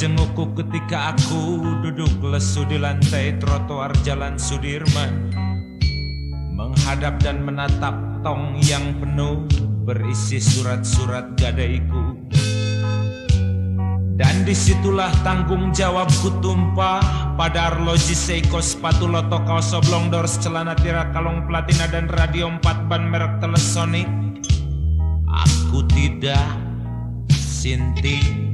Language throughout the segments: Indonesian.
menjengukku ketika aku duduk lesu di lantai trotoar Jalan Sudirman, menghadap dan menatap tong yang penuh berisi surat-surat gadaiku. Dan disitulah tanggung jawabku tumpah pada arloji Seiko, sepatu loto, kaos oblong, doors, celana tirak, kalung platina, dan radio 4 ban merek Telesonic. Aku tidak sinting.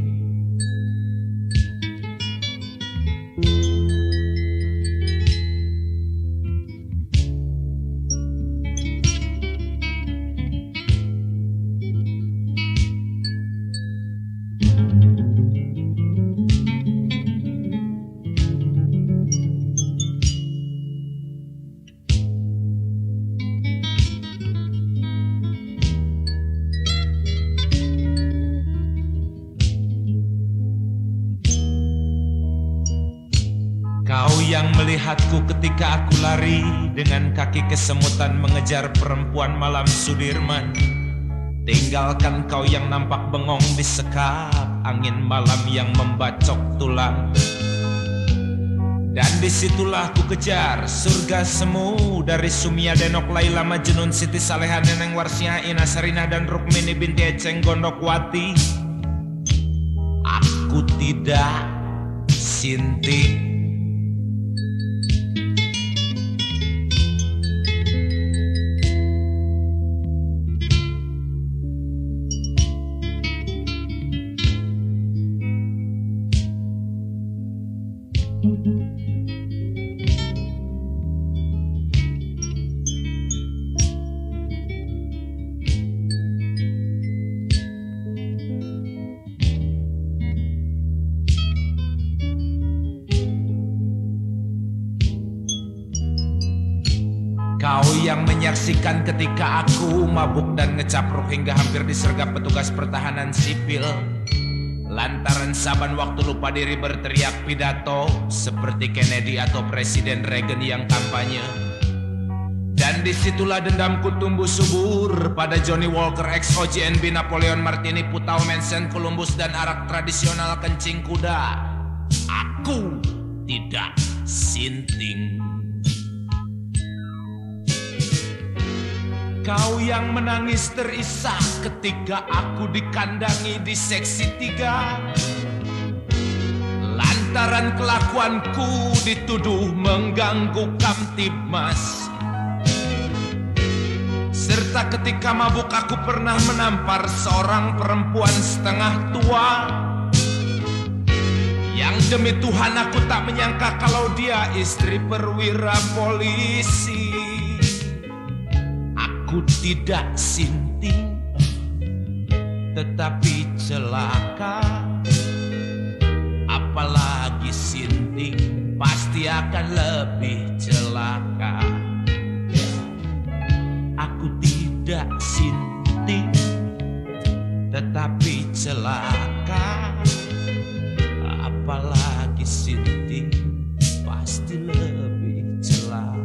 Kau yang melihatku ketika aku lari dengan kaki kesemutan mengejar perempuan malam Sudirman. Tinggalkan kau yang nampak bengong di sekap angin malam yang membacok tulang. Dan disitulah ku kejar surga semu dari Sumia, Denok, Laila, Majnun, Siti Saleha, Neneng Warsia, Ina Sarina, dan Rukmini binti Eceng Gondokwati. Aku tidak sinting. Kau yang menyaksikan ketika aku mabuk dan ngecapruk hingga hampir disergap petugas pertahanan sipil, lantaran saban waktu lupa diri berteriak pidato seperti Kennedy atau Presiden Reagan yang kampanye. Dan disitulah dendamku tumbuh subur pada Johnny Walker, ex-OJNB, Napoleon Martini, Putau, Mensen, Columbus, dan arak tradisional kencing kuda. Aku tidak sinting. Kau yang menangis terisak ketika aku dikandangi di seksi 3, lantaran kelakuanku dituduh mengganggu Kamtibmas. Serta ketika mabuk aku pernah menampar seorang perempuan setengah tua, yang demi Tuhan aku tak menyangka kalau dia istri perwira polisi. Aku tidak sinting, tetapi celaka. Apalagi sinting, pasti akan lebih celaka. Aku tidak sinting, tetapi celaka. Apalagi sinting, pasti lebih celaka.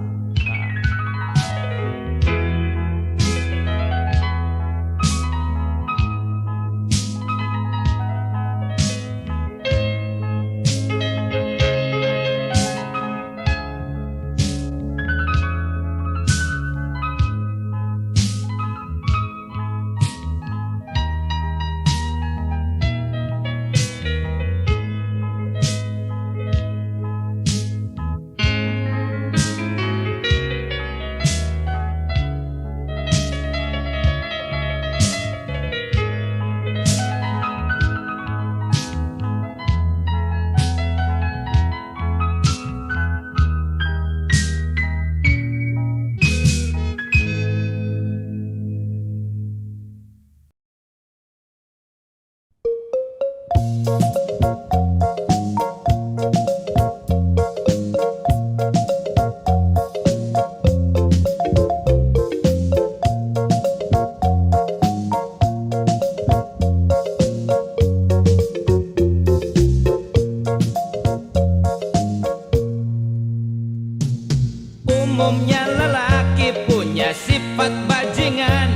Umumnya lelaki punya sifat bajingan,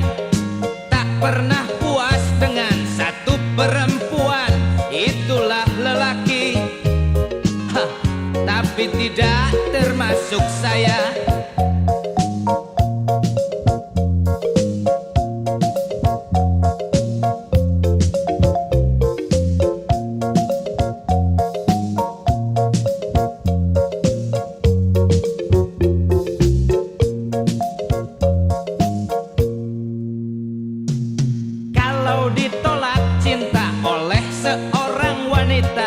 tak pernah puas dengan satu perempuan. Itulah lelaki termasuk saya. Kalau ditolak cinta oleh seorang wanita,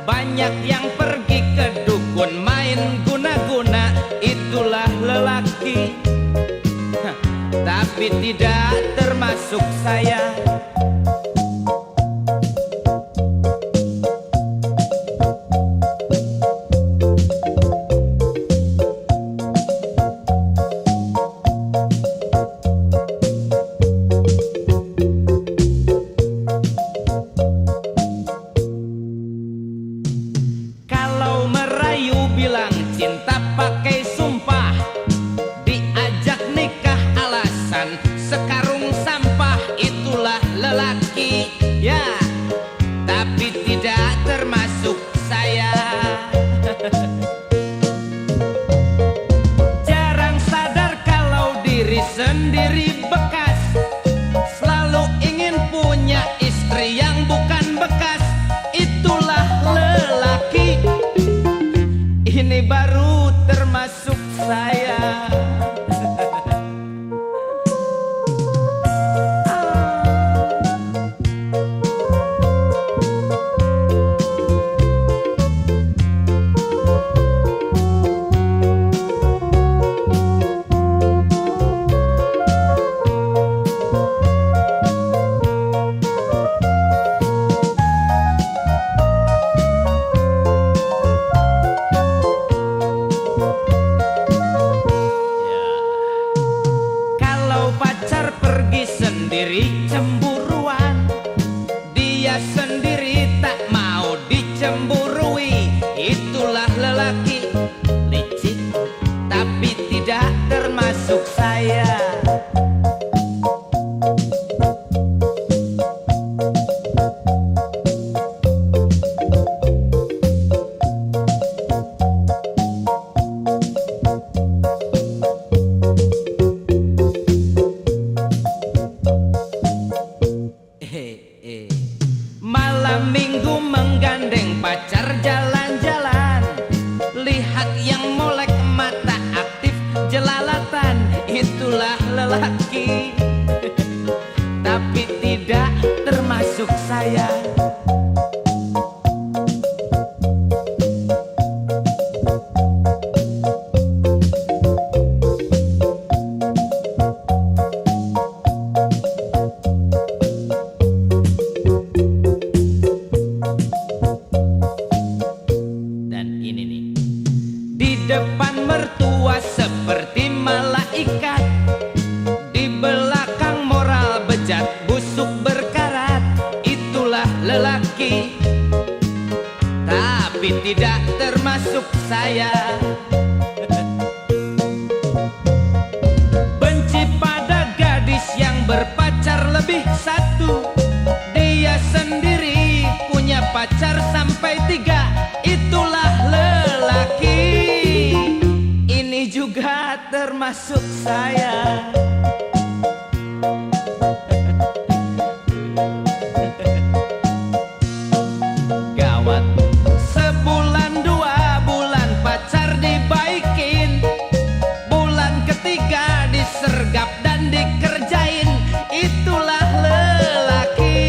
banyak yang pergi ke dukun main guna-guna. Itulah lelaki, tapi tidak termasuk saya. Kalau merayu bilang cinta pakai sumpah, diajak nikah alasan sekarung sampah. Itulah lelaki, ya, tapi tidak termasuk saya. Jarang sadar kalau diri sendiri bekas, selalu ingin punya istri yang bukan bekas. Itulah lelaki, ini baru termasuk saya. Kalau pacar pergi sendiri cemburuan, dia sendiri tak mau dicemburui. Itulah lelaki licik, tapi tidak termasuk saya. Malam minggu menggandeng pacar jalan-jalan, lihat yang molek mata aktif jelalatan. Itulah lelaki, tapi tidak termasuk saya. Di depan mertua seperti malaikat, di belakang moral bejat busuk berkarat. Itulah lelaki, tapi tidak termasuk saya. Benci pada gadis yang berpacar lebih satu, dia sendiri punya pacar sampai 3. Itulah lelaki, ini juga termasuk saya. Gawat, sebulan 2 bulan pacar dibaikin, bulan ketiga disergap dan dikerjain. Itulah lelaki,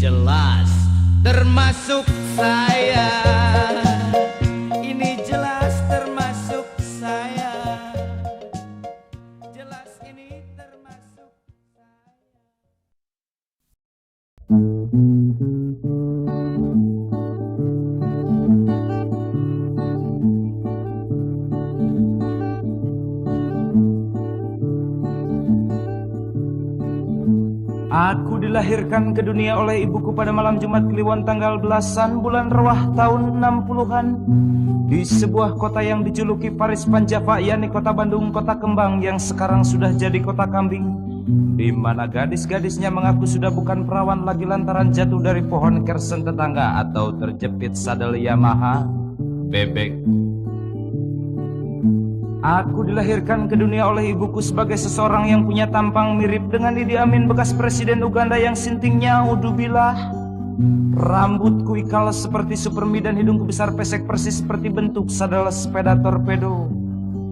jelas termasuk saya. Ini jelas termasuk saya. Jelas ini termasuk saya. Aku dilahirkan ke dunia oleh ibuku pada malam Jumat Kliwon tanggal belasan bulan Rewah tahun 60-an di sebuah kota yang dijuluki Paris Panjava, yakni kota Bandung, kota kembang yang sekarang sudah jadi kota kambing, di mana gadis-gadisnya mengaku sudah bukan perawan lagi lantaran jatuh dari pohon kersen tetangga atau terjepit sadel Yamaha bebek. Aku dilahirkan ke dunia oleh ibuku sebagai seseorang yang punya tampang mirip dengan Idi Amin, bekas presiden Uganda yang sintingnya udubillah. Rambutku ikal seperti Supermi dan hidungku besar pesek persis seperti bentuk sadel sepeda torpedo.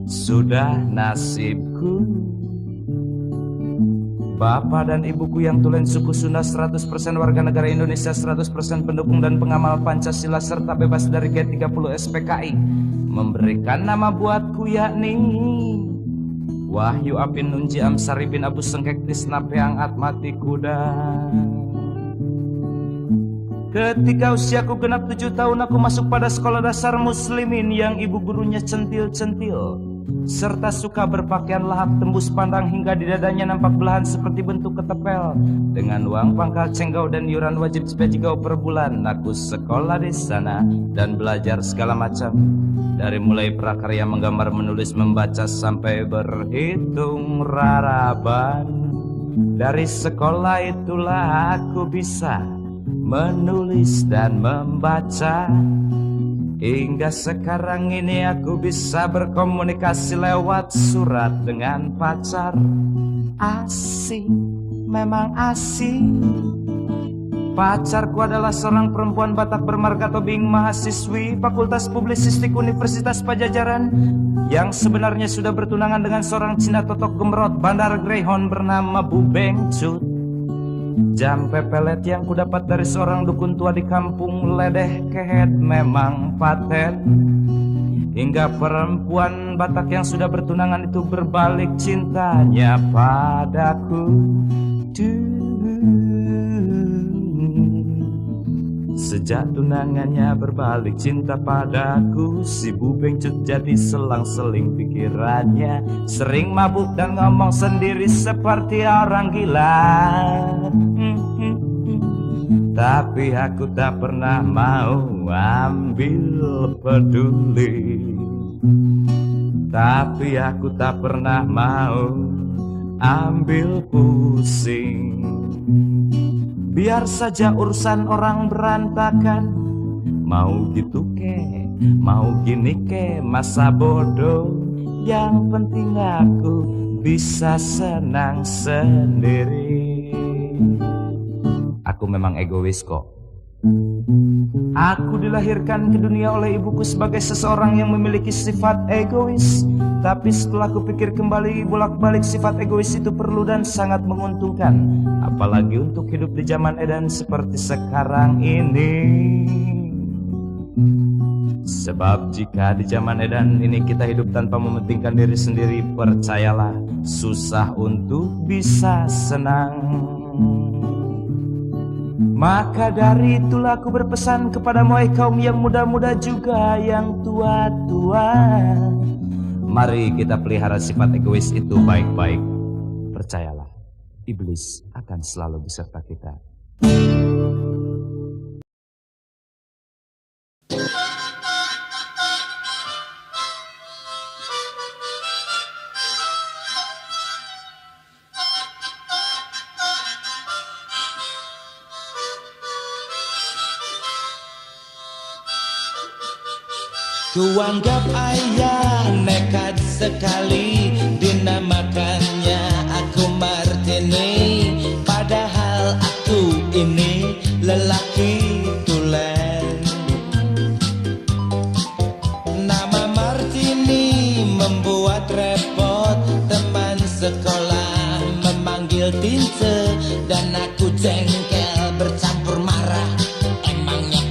Sudah nasibku. Bapak dan ibuku yang tulen suku Sunda, 100% warga negara Indonesia, 100% pendukung dan pengamal Pancasila serta bebas dari G30 SPKI, memberikan nama buatku yakni Wahyu Apin Nunji Amsari bin Abu Sengkek Tisna Peang Atmati Kuda. Ketika usiaku genap 7 tahun, aku masuk pada sekolah dasar muslimin yang ibu gurunya centil-centil serta suka berpakaian lahap tembus pandang hingga di dadanya nampak belahan seperti bentuk ketepel. Dengan uang pangkal cenggau dan iuran wajib sepejigau per bulan, aku sekolah di sana dan belajar segala macam, dari mulai prakarya menggambar, menulis, membaca sampai berhitung raraban. Dari sekolah itulah aku bisa menulis dan membaca. Hingga sekarang ini aku bisa berkomunikasi lewat surat dengan pacar. Asik, memang asik. Pacarku adalah seorang perempuan Batak bermarga tobing, mahasiswi Fakultas Publisistik Universitas Pajajaran, yang sebenarnya sudah bertunangan dengan seorang Cina totok gemrot bandar Greyhound bernama Bu Bengcut. Jam pepelet yang kudapat dari seorang dukun tua di kampung ledeh kehet memang paten. Hingga perempuan Batak yang sudah bertunangan itu berbalik cintanya padaku. Sejak tunangannya berbalik cinta padaku, si Bu Bengcut jadi selang-seling pikirannya, sering mabuk dan ngomong sendiri seperti orang gila. Tapi aku tak pernah mau ambil peduli. Tapi aku tak pernah mau ambil pusing. Biar saja urusan orang berantakan. Mau gitu ke, mau gini ke, masa bodoh. Yang penting aku bisa senang sendiri. Aku memang egois kok. Aku dilahirkan ke dunia oleh ibuku sebagai seseorang yang memiliki sifat egois. Tapi setelah aku pikir kembali, bolak-balik sifat egois itu perlu dan sangat menguntungkan, apalagi untuk hidup di zaman edan seperti sekarang ini. Sebab jika di zaman edan ini kita hidup tanpa mementingkan diri sendiri, percayalah susah untuk bisa senang. Maka dari itulah aku berpesan kepada mulai kaum yang muda-muda juga yang tua-tua. Mari kita pelihara sifat egois itu baik-baik. Percayalah, iblis akan selalu beserta kita. Kuanggap ayah nekat sekali, dinamakannya aku Martini. Padahal aku ini lelaki tulen. Nama Martini membuat repot teman sekolah, memanggil Tinte. Dan aku jengkel bercampur marah, emangnya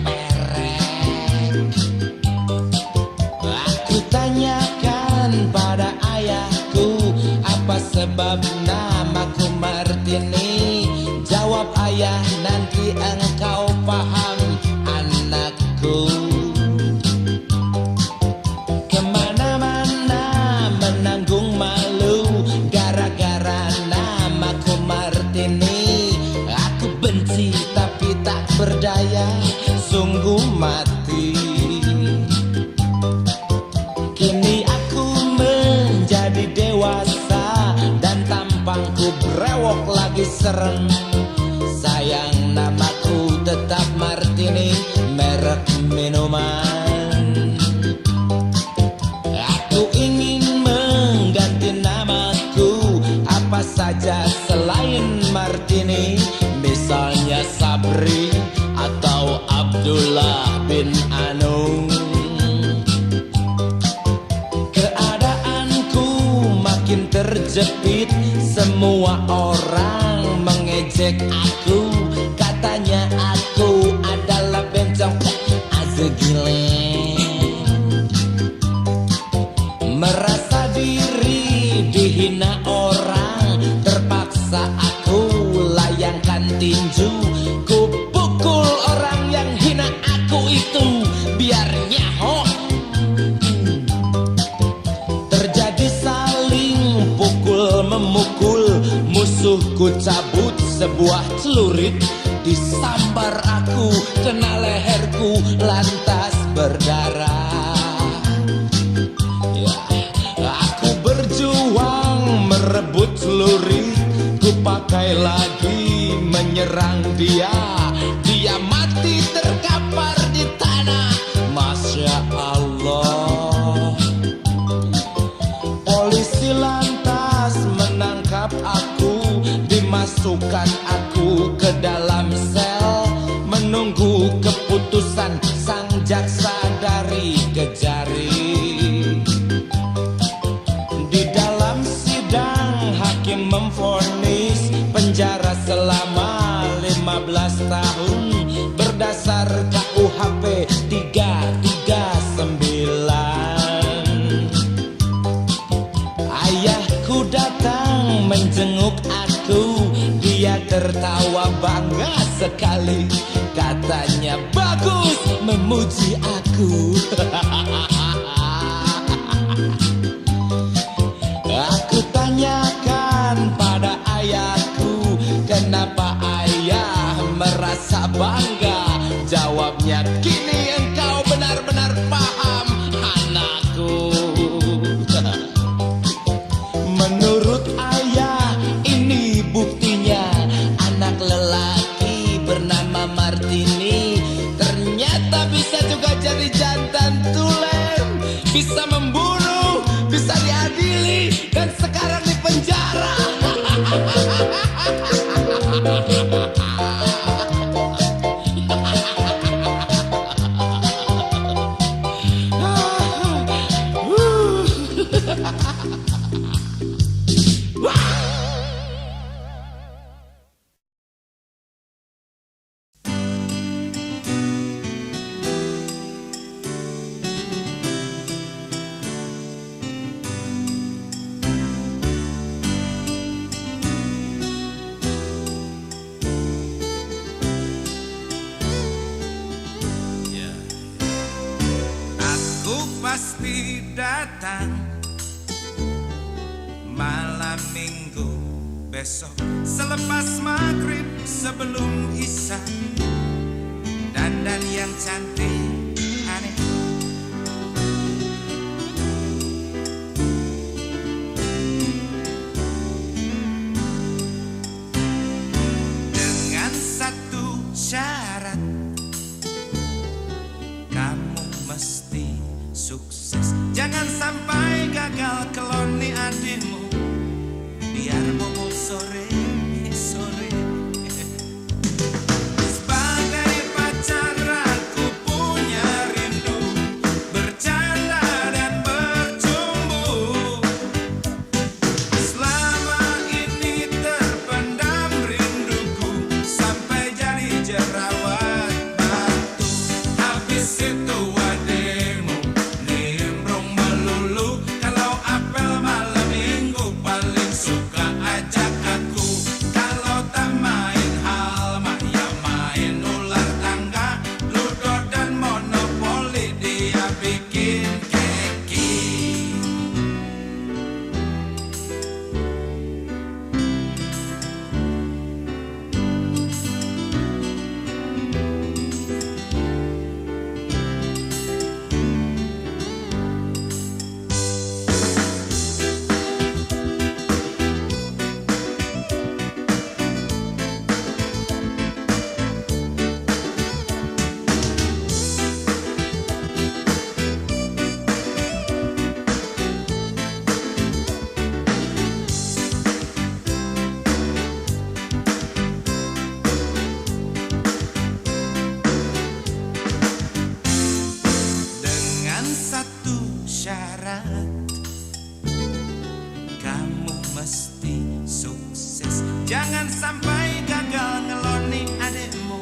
pada ayahku apa sebab namaku Martini. Jawab ayah, nanti engkau paham anakku. Kemana-mana menanggung malu gara-gara namaku Martini. Aku benci tapi tak berdaya, sungguh mati. Kini aku menjadi dewasa dan tampangku brewok lagi serem. Sayang namaku tetap Martini, merek minuman. Aku ingin saja selain Martini, misalnya Sabri atau Abdullah bin Anung. Keadaanku makin terjepit, semua orang mengejek aku, katanya aku adalah bencong azegile. Merasa diri dihina orang, terpaksa aku layangkan tinju, ku pukul orang yang hina aku itu biar nyaho. Terjadi saling pukul memukul, musuhku cabut sebuah celurit, disambar aku kena leherku lantas berdarah. Aku berjuang merebut celurit, ku pakai lagi menyerang dia, dia mati terkapar di tanah. Masya Allah. Polisi lantas menangkap aku, dimasukkan aku ke dalam sel, menunggu keputusan sang jaksa dari Kejari. Di dalam sidang hakim memvonis penjara selama 15 tahun berdasar KUHP 339. Ayahku datang menjenguk aku, dia tertawa bangga sekali, katanya bagus memuji aku. Aku tanyakan pada ayahku, kenapa ayah merasa bangga? Jawabnya, kini engkau benar-benar paham anakku. Menurut ayah ini buktinya, anak lelaki bernama Martini ternyata bisa juga jadi jantan tulen, bisa membunuh, bisa diadili, dan sekarang di penjara. Pasti datang malam minggu besok, selepas maghrib sebelum isya, dandan yang cantik aneh, dengan satu syarat, kamu mesti sukses, jangan sampai gagal keloni adikmu, biar bobo sore. Sebagai pacar aku punya jangan sampai gagal ngeloni adekmu.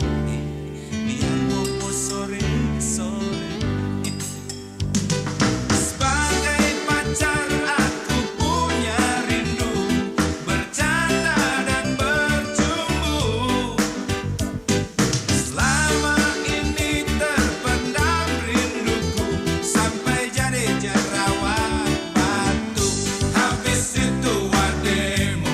Biar bobo sore-sore. Sebagai pacar aku punya rindu, bercanda dan bercumbu. Selama ini terpendam rinduku, sampai jadi jerawat batu. Habis itu ademu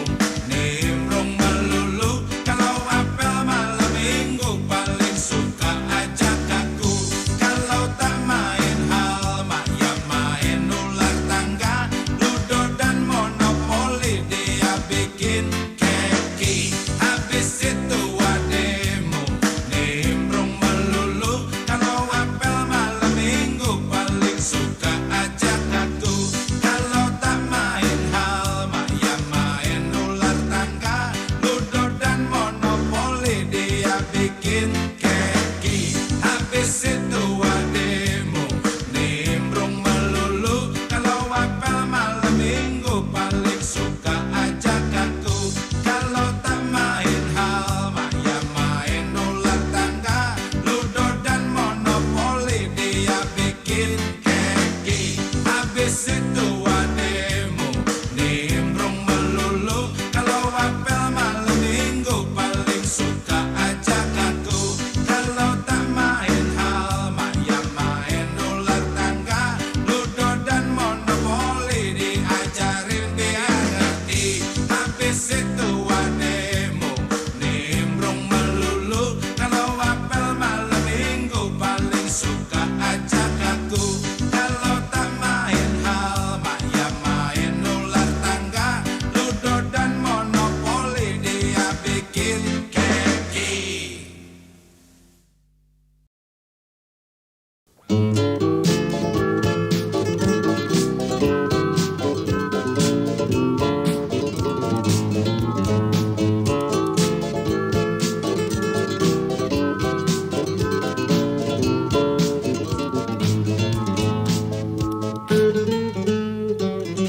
nimbrung melulu, kalau apel malam minggu paling suka ajak aku. Kalau tak main halma ya main ular tangga, ludo dan monopoli dia bikin keki. Habis itu ademu nimbrung melulu, kalau apel malam minggu paling suka ajak aku. Kalau tak main halma ya main ular tangga, ludo dan monopoli dia bikin keki. Habis itu ademu nimbrung melulu, kalau apel malam minggu paling suka ajak aku. Kalau tak main halma ya main ular tangga, ludo dan monopoli dia bikin keki. Habis itu ademu nimbrung melulu, kalau apel malam minggu paling suka ajak aku. Kalau tak main halma ya main ular tangga, ludo dan monopoli diajarin biar ngerti. Habis itu ademu nimbrung melulu, kalau apel malam minggu paling suka ajak aku. Kalau tak main halma ya main ular tangga, ludo dan monopoli dia bikin keki.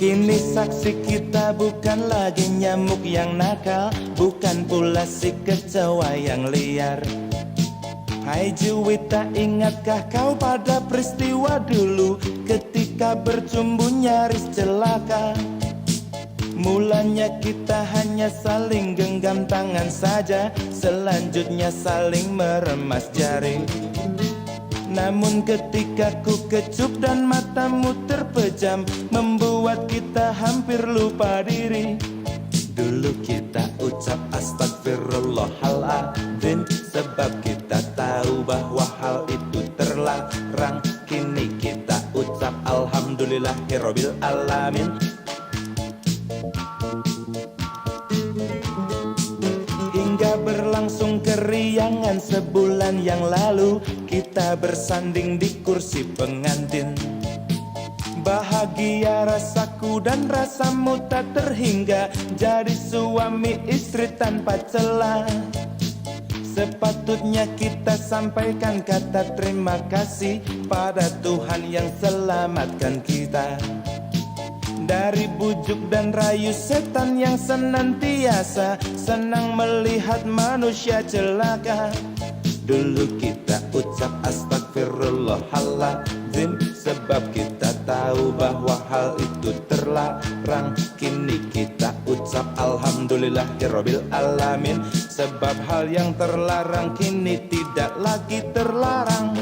Kini saksi kita bukan lagi nyamuk yang nakal, bukan pula si kecoa yang liar. Hai Juwita, ingatkah kau pada peristiwa dulu ketika bercumbu nyaris celaka? Mulanya kita hanya saling genggam tangan saja, selanjutnya saling meremas jari. Namun ketika ku kecup dan matamu terpejam, membuat kita hampir lupa diri. Dulu kita ucap astagfirullahaladzim, sebab kita tahu bahwa hal itu terlarang. Kini kita ucap alhamdulillahirabbil alamin. Hingga berlangsung keriangan sebulan yang lalu, kita bersanding di kursi pengantin. Bahagia rasaku dan rasamu tak terhingga, jadi suami istri tanpa celah. Sepatutnya kita sampaikan kata terima kasih pada Tuhan yang selamatkan kita dari bujuk dan rayu setan yang senantiasa senang melihat manusia celaka. Dulu kita ucap astagfirullahaladzim, sebab kita tahu bahwa hal itu terlarang. Kini kita ucap alhamdulillahirabbil alamin, sebab hal yang terlarang kini tidak lagi terlarang.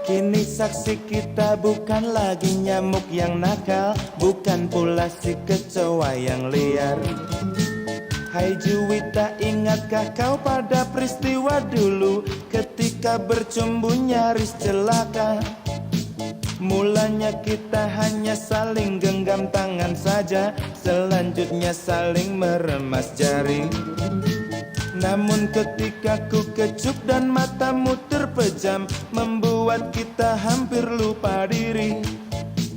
Kini saksi kita bukan lagi nyamuk yang nakal, bukan pula si kecoa yang liar. Hai Juwita, ingatkah kau pada peristiwa dulu ketika bercumbu nyaris celaka? Mulanya kita hanya saling genggam tangan saja, selanjutnya saling meremas jari. Namun ketika ku kecup dan matamu terpejam, membuat kita hampir lupa diri.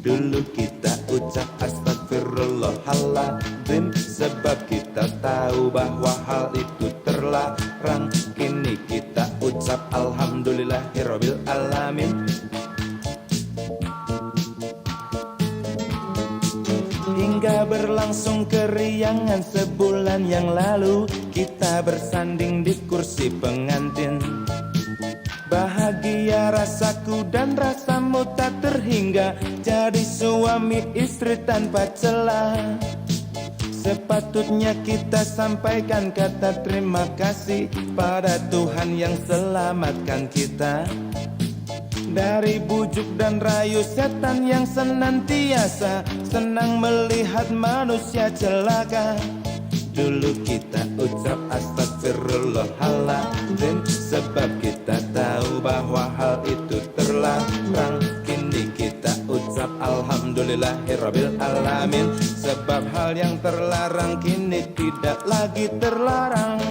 Dulu kita ucap astagfirullahaladzim, sebab kita tahu bahwa hal itu terlarang. Kini kita ucap alhamdulillahirabbil alamin. Hingga berlangsung keriangan sebulan yang lalu, kita bersanding di kursi pengantin. Bahagia rasaku dan rasamu tak terhingga, jadi suami istri tanpa celah. Sepatutnya kita sampaikan kata terima kasih pada Tuhan yang selamatkan kita dari bujuk dan rayu setan yang senantiasa senang melihat manusia celaka. Dulu kita ucap astagfirullahaladzim, sebab kita tahu bahwa hal itu terlarang. Kini kita ucap alhamdulillahirabbil alamin, sebab hal yang terlarang kini tidak lagi terlarang.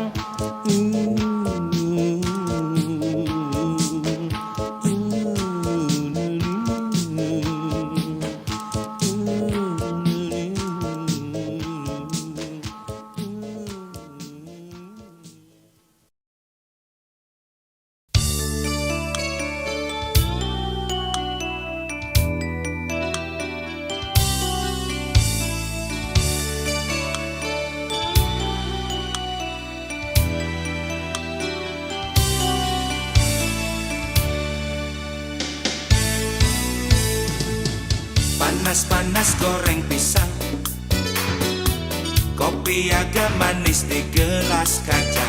Panas-panas goreng pisang, kopi agak manis di gelas kaca,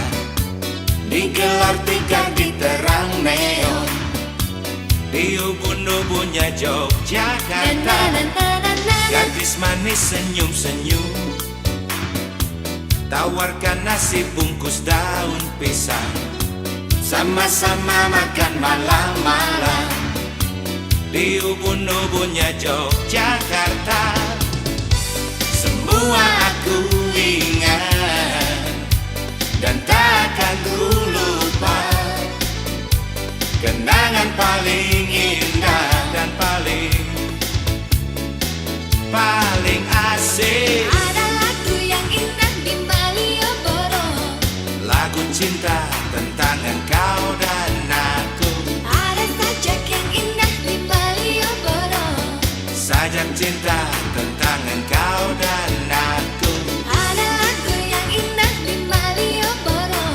digelar tikar di terang neon, di ubun-ubunnya Yogyakarta. Gadis manis senyum-senyum, tawarkan nasi bungkus daun pisang, sama-sama makan malam-malam di ubun-ubunnya Yogyakarta. Semua aku ingat dan takkan ku lupa, kenangan paling indah dan paling asik. Ada lagu yang indah di Malioboro, Lagu cinta tentang engkau dan aku. ada sajak yang indah di Malioboro, Sajak cinta tentang engkau dan aku. ada lagu yang indah di Malioboro,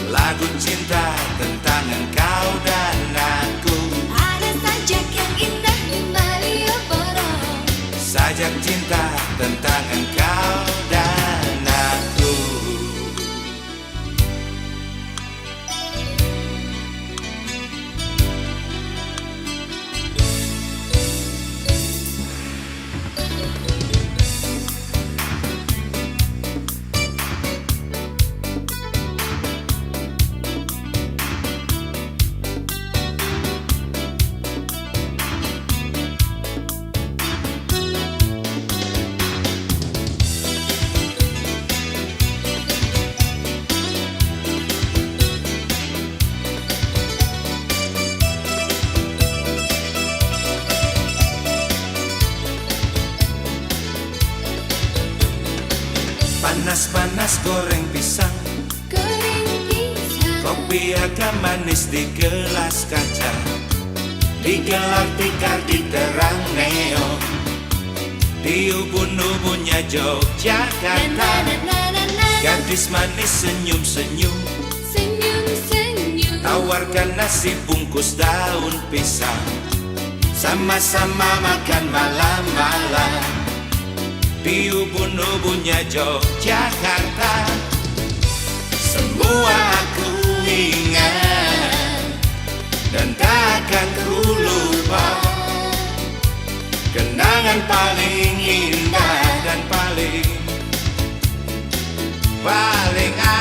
Lagu cinta tentang engkau dan aku. ada sajak yang indah di Malioboro, Sajak cinta tentang engkau dan aku. Panas-panas goreng pisang, goreng pisang, kopi agak manis di gelas kaca, digelar tikar di terang neon, di ubun-ubunnya Yogyakarta. Gadis manis senyum-senyum, senyum-senyum, tawarkan nasi bungkus daun pisang, sama-sama makan malam-malam di ubun-ubunnya Yogyakarta. Semua aku ingat dan takkan ku lupa, kenangan paling indah dan paling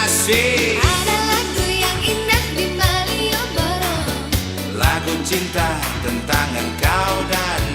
asik. ada lagu yang indah di Malioboro, Lagu cinta tentang engkau dan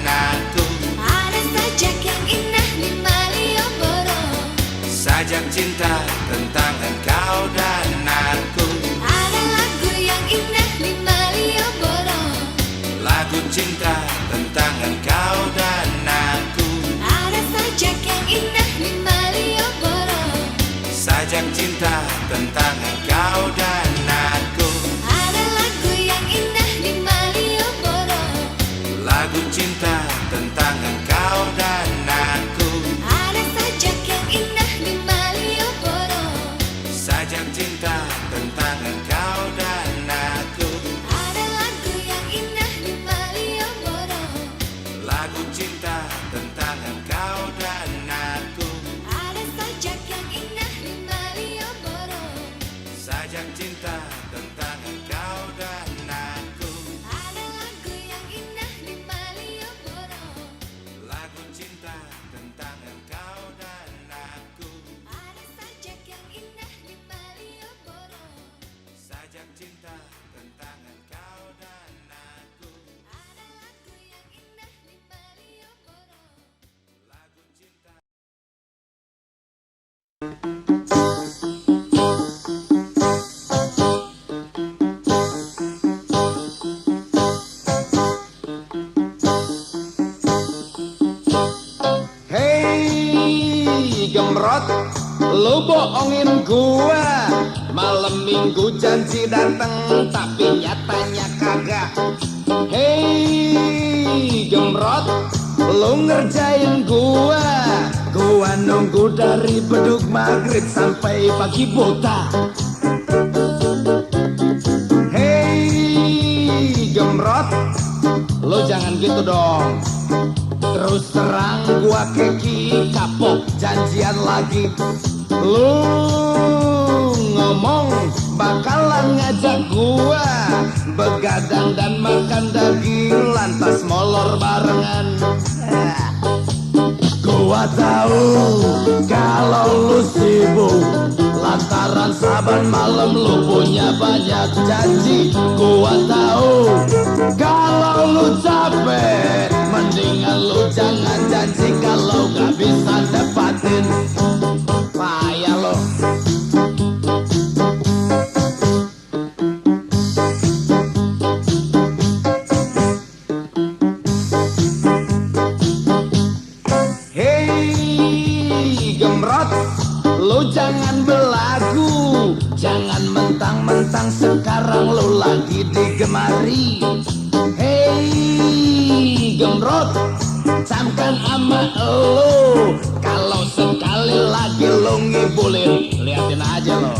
cinta tentang engkau dan aku. Ada lagu yang indah di Malioboro. Lagu cinta tentang engkau dan aku. Ada sajak yang indah di Malioboro. Sajak cinta tentang engkau dan aku. Ada lagu yang indah di Malioboro. Lagu cinta tentang engkau dan aku. Ada sajak yang indah di Malioboro. Sajak cinta tentang engkau dan aku. Ada lagu yang indah di Malioboro. Lagu cinta tentang engkau dan aku. Ada sajak yang indah di Malioboro. Sajak cinta tentang engkau dan aku. Ada lagu yang indah di Malioboro. Lagu cinta. Hei gemrot, lu bohongin gua. Malam minggu janji dateng tapi nyatanya kagak. Hei gemrot, lu ngerjain gua. Gua nunggu dari beduk maghrib sampai pagi buta. Hei gemrot, lu jangan gitu dong. Terus terang gua keki kapok janjian lagi. Lu ngomong bakalan ngajak gua begadang dan makan daging lantas molor barengan. Gua tahu kalau lu sibuk lantaran saban malam lu punya banyak janji. Gua tahu kalau lu capek mendingan lu jangan janji kalau gak bisa dapatin. Payah lo. Hei gemrot, lu jangan belagu. Jangan mentang-mentang sekarang lu lagi digemari. Hei gemrot, camkan ama lu. Kalau sekali lagi lu ngibulin, liatin aja lo.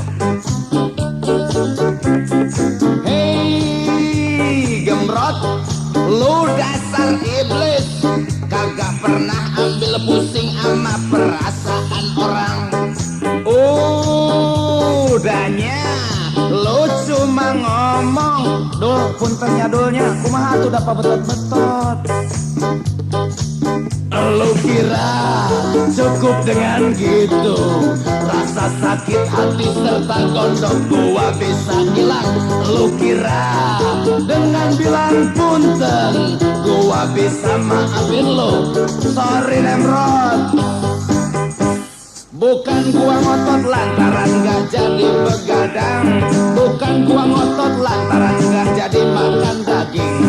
Hei gemrot, lu dasar iblis. Kagak pernah ambil pusing ama perasaan orang. Udahnya lu cuma ngomong. Dul, puntennya dulnya, kumaha tuh dapat betot-betot. Lu kira cukup dengan gitu? Rasa sakit hati serta gondok gua bisa hilang. Lu kira dengan bilang punten gua bisa maafin lu? Sorry Nemrod. Bukan gua ngotot lantaran gak jadi begadang. Bukan gua ngotot lantaran gak jadi makan daging.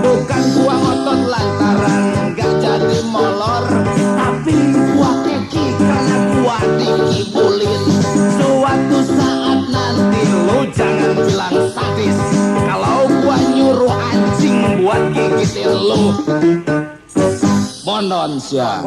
Bukan gua ngotot lantaran gak jadi molor. Tapi gua keki karena gua dikibulin. Suatu saat nanti lu jangan bilang sadis kalau gua nyuruh anjing buat gigitin lu. Bonon sia.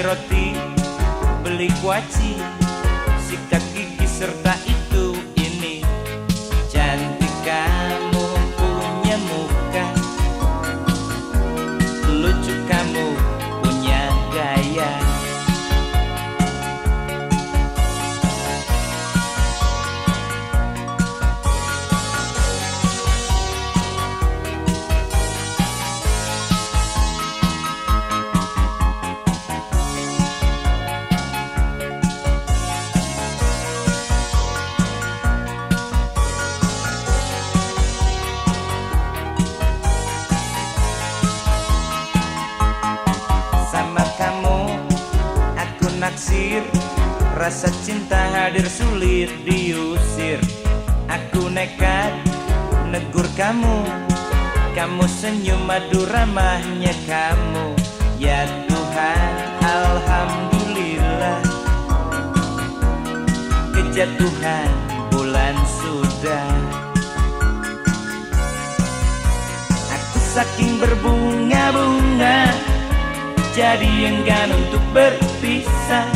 Roti, beli kuaci, sikat gigi serta itu ini. Cantik kamu punya muka, lucu kamu punya gaya. Rasa cinta hadir sulit diusir. Aku nekat negur kamu, kamu senyum madu ramahnya kamu. Ya Tuhan, alhamdulillah, kejatuhan bulan sudah. Aku saking berbunga-bunga, jadi enggan untuk berpisah.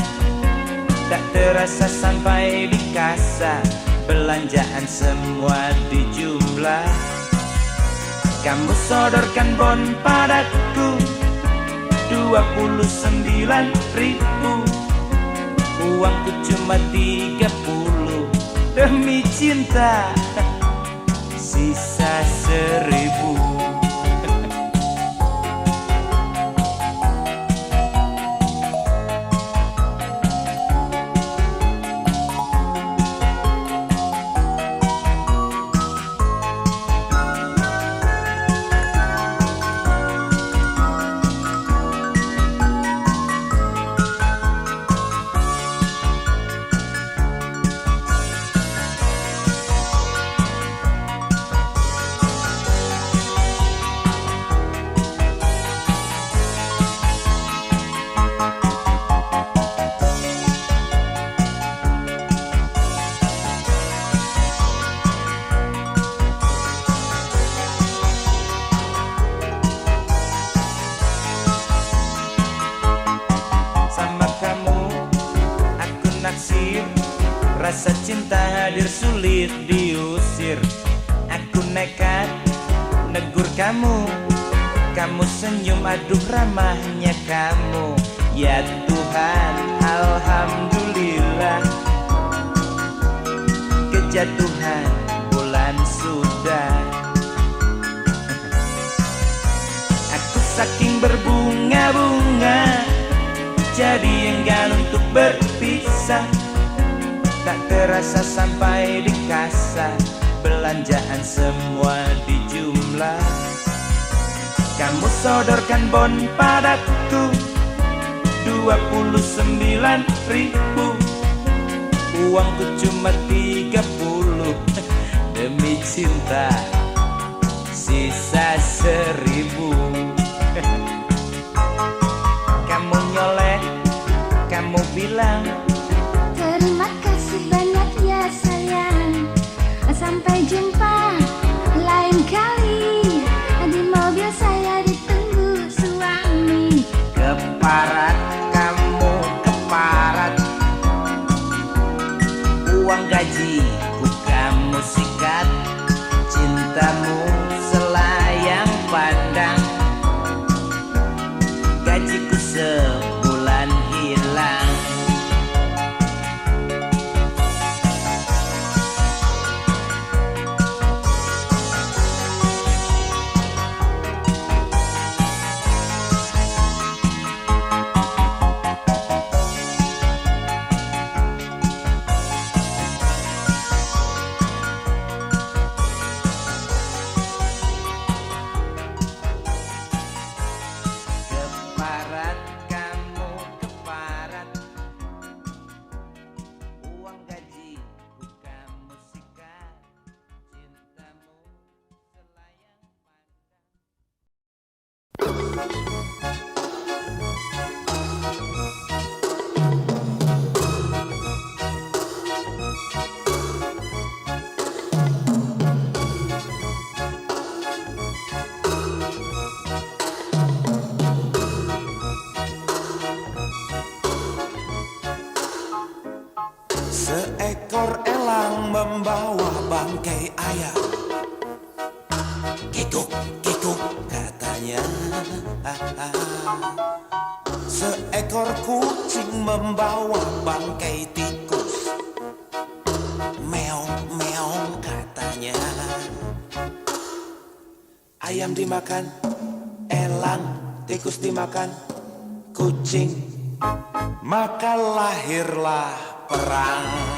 Tak terasa sampai di kasa, belanjaan semua dijumlah. Kamu sodorkan bon padaku 29.000, uangku cuma 30. Demi cinta sisa 1.000. Rasa cinta hadir sulit diusir. Aku nekat negur kamu, kamu senyum aduh ramahnya kamu. Ya Tuhan, alhamdulillah, kejatuhan bulan sudah. Aku saking berbunga-bunga, jadi enggan untuk berpisah. Tak terasa sampai di kasa, belanjaan semua dijumlah. Kamu sodorkan bon padaku 29.000, uangku cuma 30. Demi cinta sisa 1.000. Kamu nyolek, kamu bilang Terima kasih banyak ya sayang. Sampai jumpa lain kali. Di mobil saya ditunggu suami. keparat, kamu keparat. Uang gajiku kamu sikat, cintamu selayang pandang. Gajiku sebulan hilang. Keparat, kamu keparat. Uang gajiku kamu sikat, cintamu selayang pandang. Seekor elang membawa bangkai ayam. Kikuk, kikuk katanya. Seekor kucing membawa bangkai tikus. Meong, meong katanya. Ayam dimakan, elang, tikus dimakan, kucing. Maka lahirlah perang.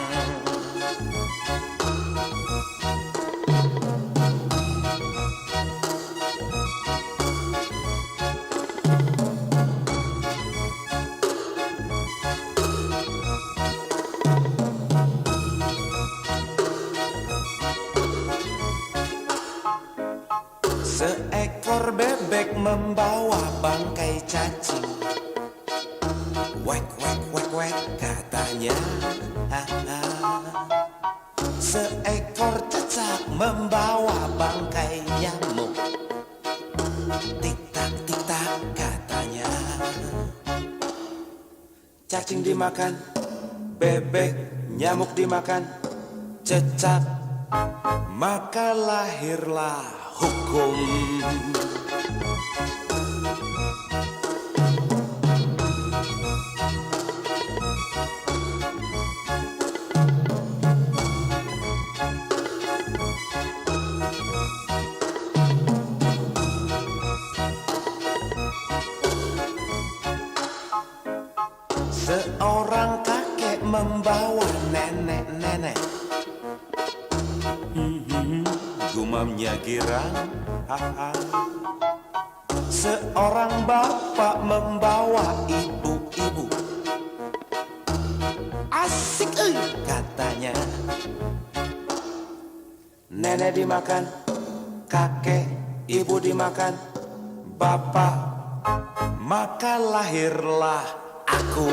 katanya seekor cicak membawa bangkai nyamuk. Tik-tak, tik-tak katanya. Cacing dimakan, bebek, nyamuk dimakan, cecak, maka lahirlah hukum. Seorang kakek membawa nenek-nenek. Gumamnya girang. Seorang bapak membawa ibu-ibu. Asik katanya. Nenek dimakan, kakek, ibu dimakan, bapak, Maka lahirlah aku.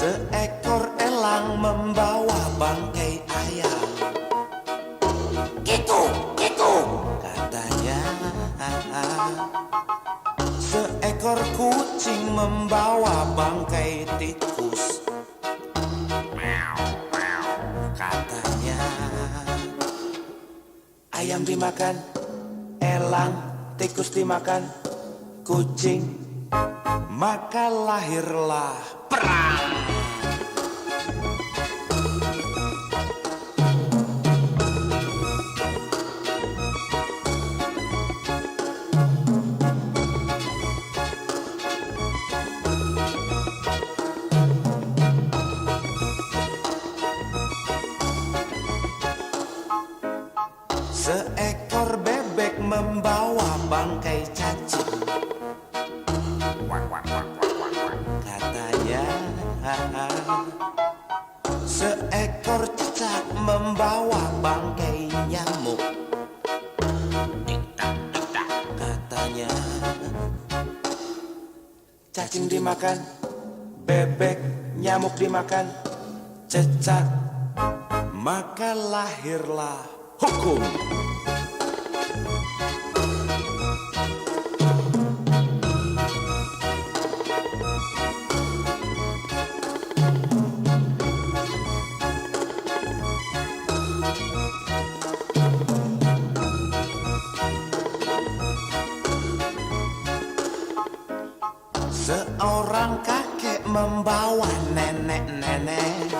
Seekor elang membawa bangkai ayam. Gitu, gitu katanya. Seekor kucing membawa bangkai tikus. Katanya. ayam dimakan, elang, tikus dimakan, kucing, Maka lahirlah perang. Seekor bebek membawa bangkai cacing. Katanya. Seekor cicak membawa bangkai nyamuk. Tik-tak, tik-tak katanya. cacing dimakan, bebek, nyamuk dimakan, cecak, Maka lahirlah hukum. Seorang kakek membawa nenek-nenek.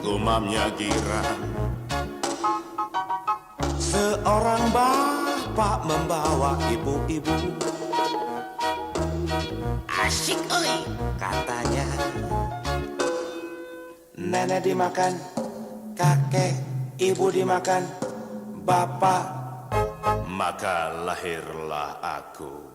Gumamnya girang. Seorang bapak membawa ibu-ibu. Asyik katanya. nenek dimakan, kakek, ibu dimakan, bapak, Maka lahirlah aku.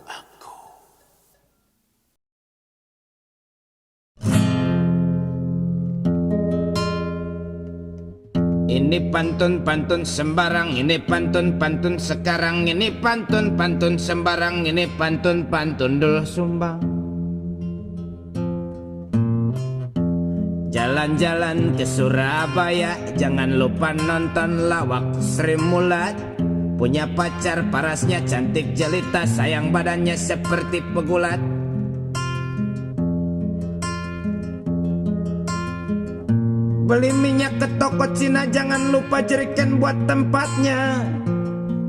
Ini pantun-pantun sembarang, ini pantun-pantun sekarang, ini pantun-pantun sembarang, ini pantun-pantun dulu sumbang. Jalan-jalan ke Surabaya, jangan lupa nonton lawak Sri Mulat. Punya pacar parasnya cantik jelita, sayang badannya seperti pegulat. Beli minyak ke toko Cina, jangan lupa jeriken buat tempatnya.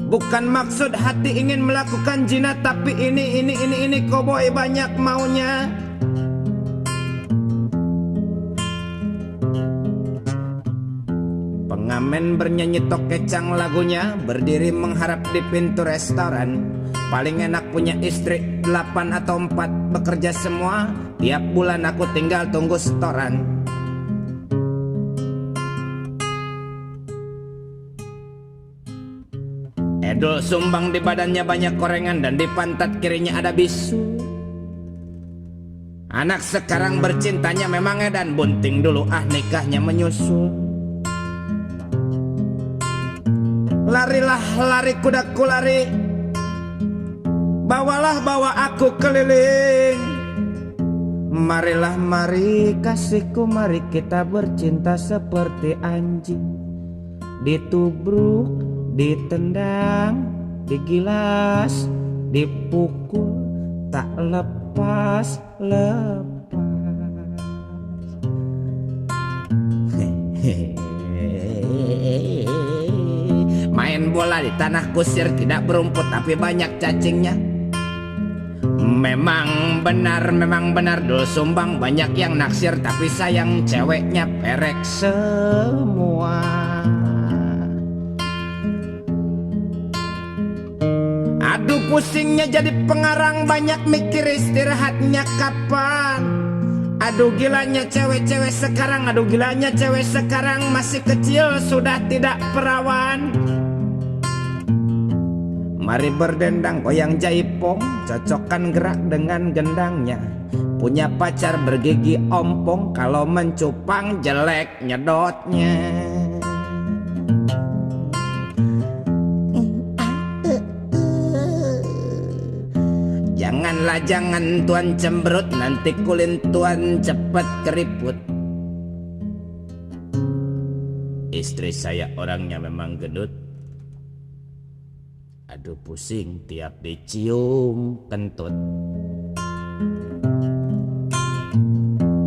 Bukan maksud hati ingin melakukan zina, tapi ini koboi banyak maunya. Pengamen bernyanyi tok kecang lagunya, berdiri mengharap di pintu restoran. Paling enak punya istri 8 atau 4, bekerja semua. Tiap bulan aku tinggal tunggu setoran. Edul sumbang di badannya banyak korengan dan di pantat kirinya ada bisu. Anak sekarang bercintanya memang edan, bunting dulu nikahnya menyusul. Larilah lari kudaku lari, bawalah bawa aku keliling. Marilah mari kasihku, mari kita bercinta seperti anjing. Ditubruk, ditendang, digilas, dipukul, tak lepas. Main bola di tanah kusir, tidak berumput tapi banyak cacingnya. Memang benar dul sumbang banyak yang naksir, tapi sayang ceweknya perek semua. Aduh pusingnya jadi pengarang, banyak mikir istirahatnya kapan. Aduh gilanya cewek-cewek sekarang, aduh gilanya cewek sekarang, masih kecil sudah tidak perawan. Mari berdendang goyang jaipong, cocokkan gerak dengan gendangnya. Punya pacar bergigi ompong, kalau mencupang jelek nyedotnya. Janganlah jangan tuan cemberut, nanti kulin tuan cepet keriput. Istri saya orangnya memang gendut. Aduh pusing tiap dicium kentut.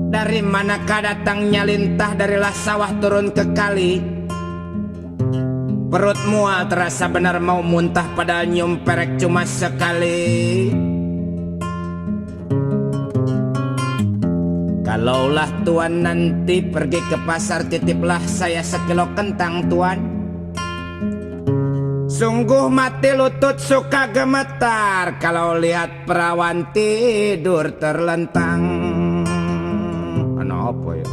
Dari manakah datangnya lintah, darilah sawah turun ke kali. Perut mual terasa benar mau muntah, padahal nyium perek cuma sekali. Kalaulah tuan nanti pergi ke pasar, titiplah saya sekilo kentang tuan. Sungguh mati lutut suka gemetar kalau lihat perawan tidur terlentang. Apa ya?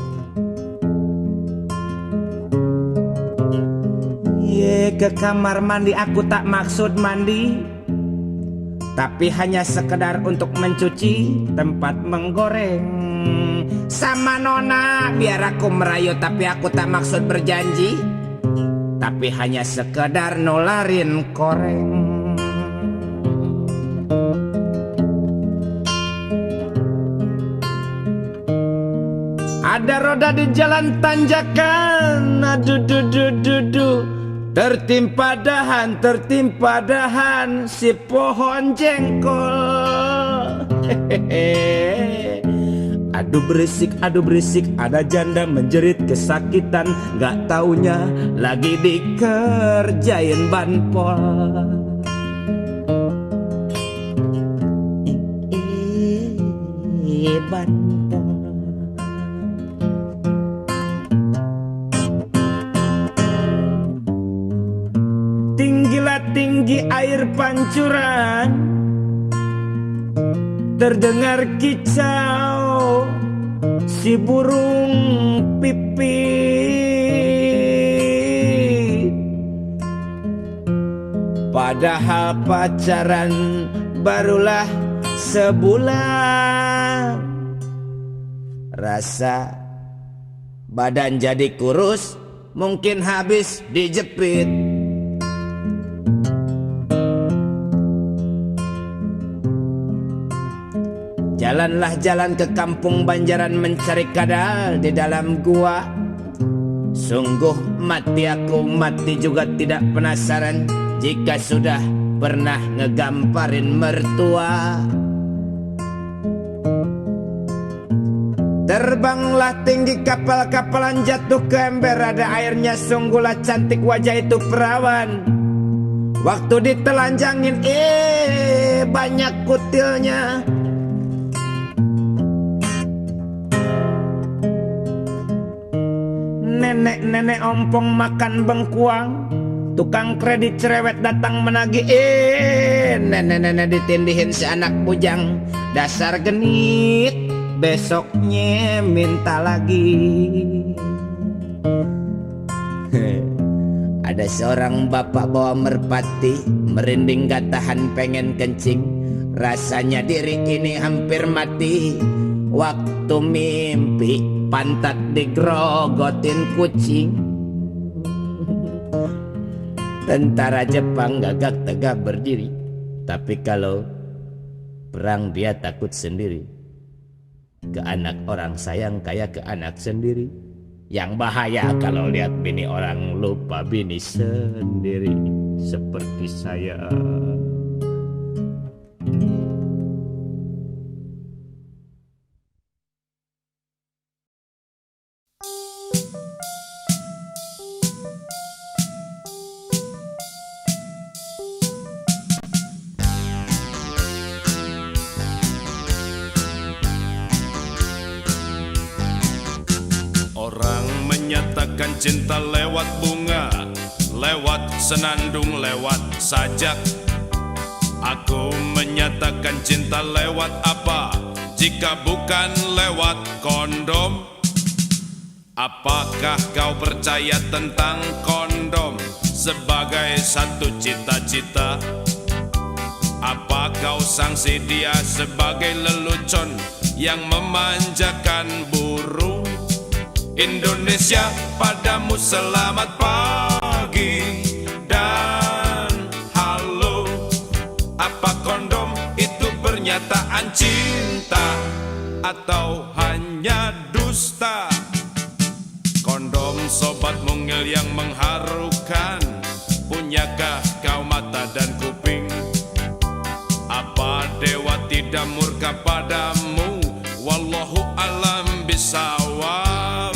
Ke kamar mandi aku tak maksud mandi, tapi hanya sekedar untuk mencuci tempat menggoreng. Sama nona biar aku merayu, tapi aku tak maksud berjanji, tapi hanya sekedar nolarin koreng. Ada roda di jalan tanjakan, aduh duh duh duh duh. Tertimpa dahan si pohon jengkol. Hehehe. Aduh berisik, ada janda menjerit kesakitan, gak taunya lagi dikerjain banpol. Banpol. Tinggilah tinggi air pancuran, terdengar kicau si burung pipit. Padahal pacaran barulah sebulan, rasa badan jadi kurus, mungkin habis dijepit. Jalanlah jalan ke kampung Banjaran mencari kadal di dalam gua. Sungguh mati aku, mati juga tidak penasaran jika sudah pernah ngegamparin mertua. Terbanglah tinggi kapal-kapalan jatuh ke ember, ada airnya, sungguhlah cantik wajah itu perawan. Waktu ditelanjangin banyak kutilnya. Nenek-nenek ompong makan bengkuang, tukang kredit cerewet datang menagih. Nenek-nenek ditindihin si anak bujang, dasar genit, besoknya minta lagi. Ada seorang bapak bawa merpati, merinding gak tahan pengen kencing. Rasanya diri ini hampir mati. Waktu mimpi pantat digrogotin kucing. Tentara Jepang gagak tegak berdiri, tapi kalau perang dia takut sendiri. Ke anak orang sayang kayak ke anak sendiri. Yang bahaya kalau lihat bini orang lupa bini sendiri. Seperti saya. Orang menyatakan cinta lewat bunga, lewat senandung, lewat sajak. Aku menyatakan cinta lewat apa jika bukan lewat kondom? Apakah kau percaya tentang kondom sebagai satu cita-cita? Apa kau sangsi dia sebagai lelucon yang memanjakan burung? Indonesia, padamu selamat pagi dan halo. Apa kondom itu pernyataan cinta atau hanya dusta? Kondom sobat mungil yang mengharukan, punyakah kau mata dan kuping? Apa dewa tidak murka padamu? Wallahu alam bisawab.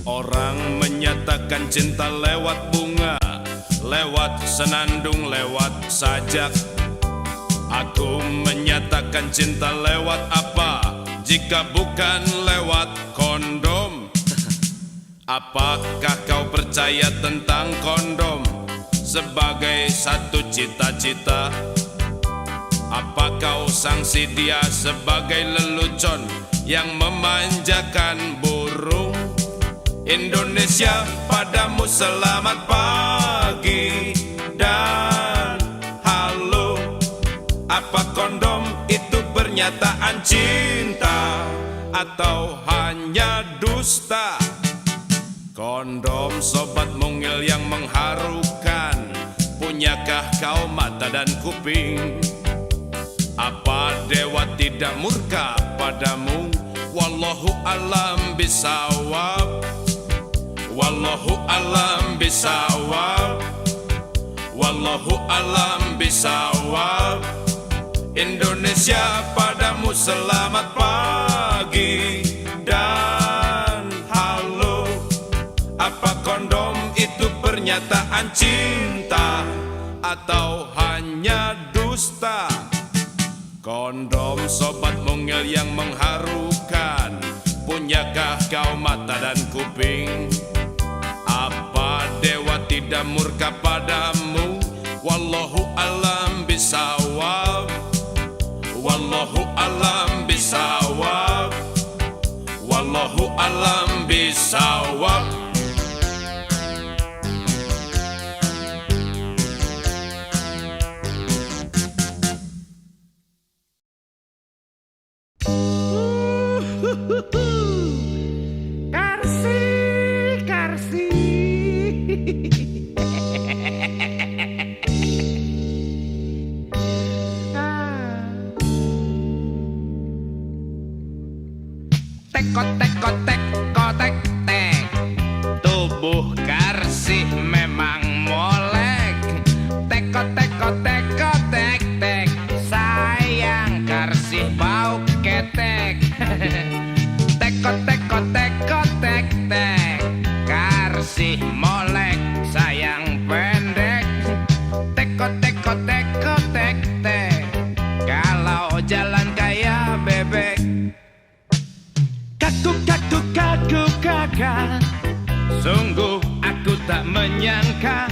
Orang menyatakan cinta lewat bunga, lewat senandung, lewat sajak. Aku menyatakan cinta lewat apa jika bukan lewat kondom? Apakah kau percaya tentang kondom sebagai satu cita-cita? Apa kau sangsi dia sebagai lelucon yang memanjakan burung? Indonesia, padamu selamat pagi dan halo. Apa kondom itu pernyataan cinta atau hanya dusta? Kondom sobat mungil yang mengharukan, punyakah kau mata dan kuping? Apa dewa tidak murka padamu? Wallahu alam bisawab. Wallahu alam bisawab. Wallahu alam bisawab. Indonesia, padamu selamat pagi dan halo. Apa kondom itu pernyataan cinta atau hanya dusta? Kondom sobat mungil yang mengharukan, punyakah kau mata dan kuping? Apa dewa tidak murka padamu? Wallahu alam bisawab. Wallahu alam bisawab. Wallahu alam bisawab. Teko teko teko Karsih molek sayang pendek, teko teko teko tek tek, kalau jalan kayak bebek. Kaku kaku kaku kakak, sungguh aku tak menyangka.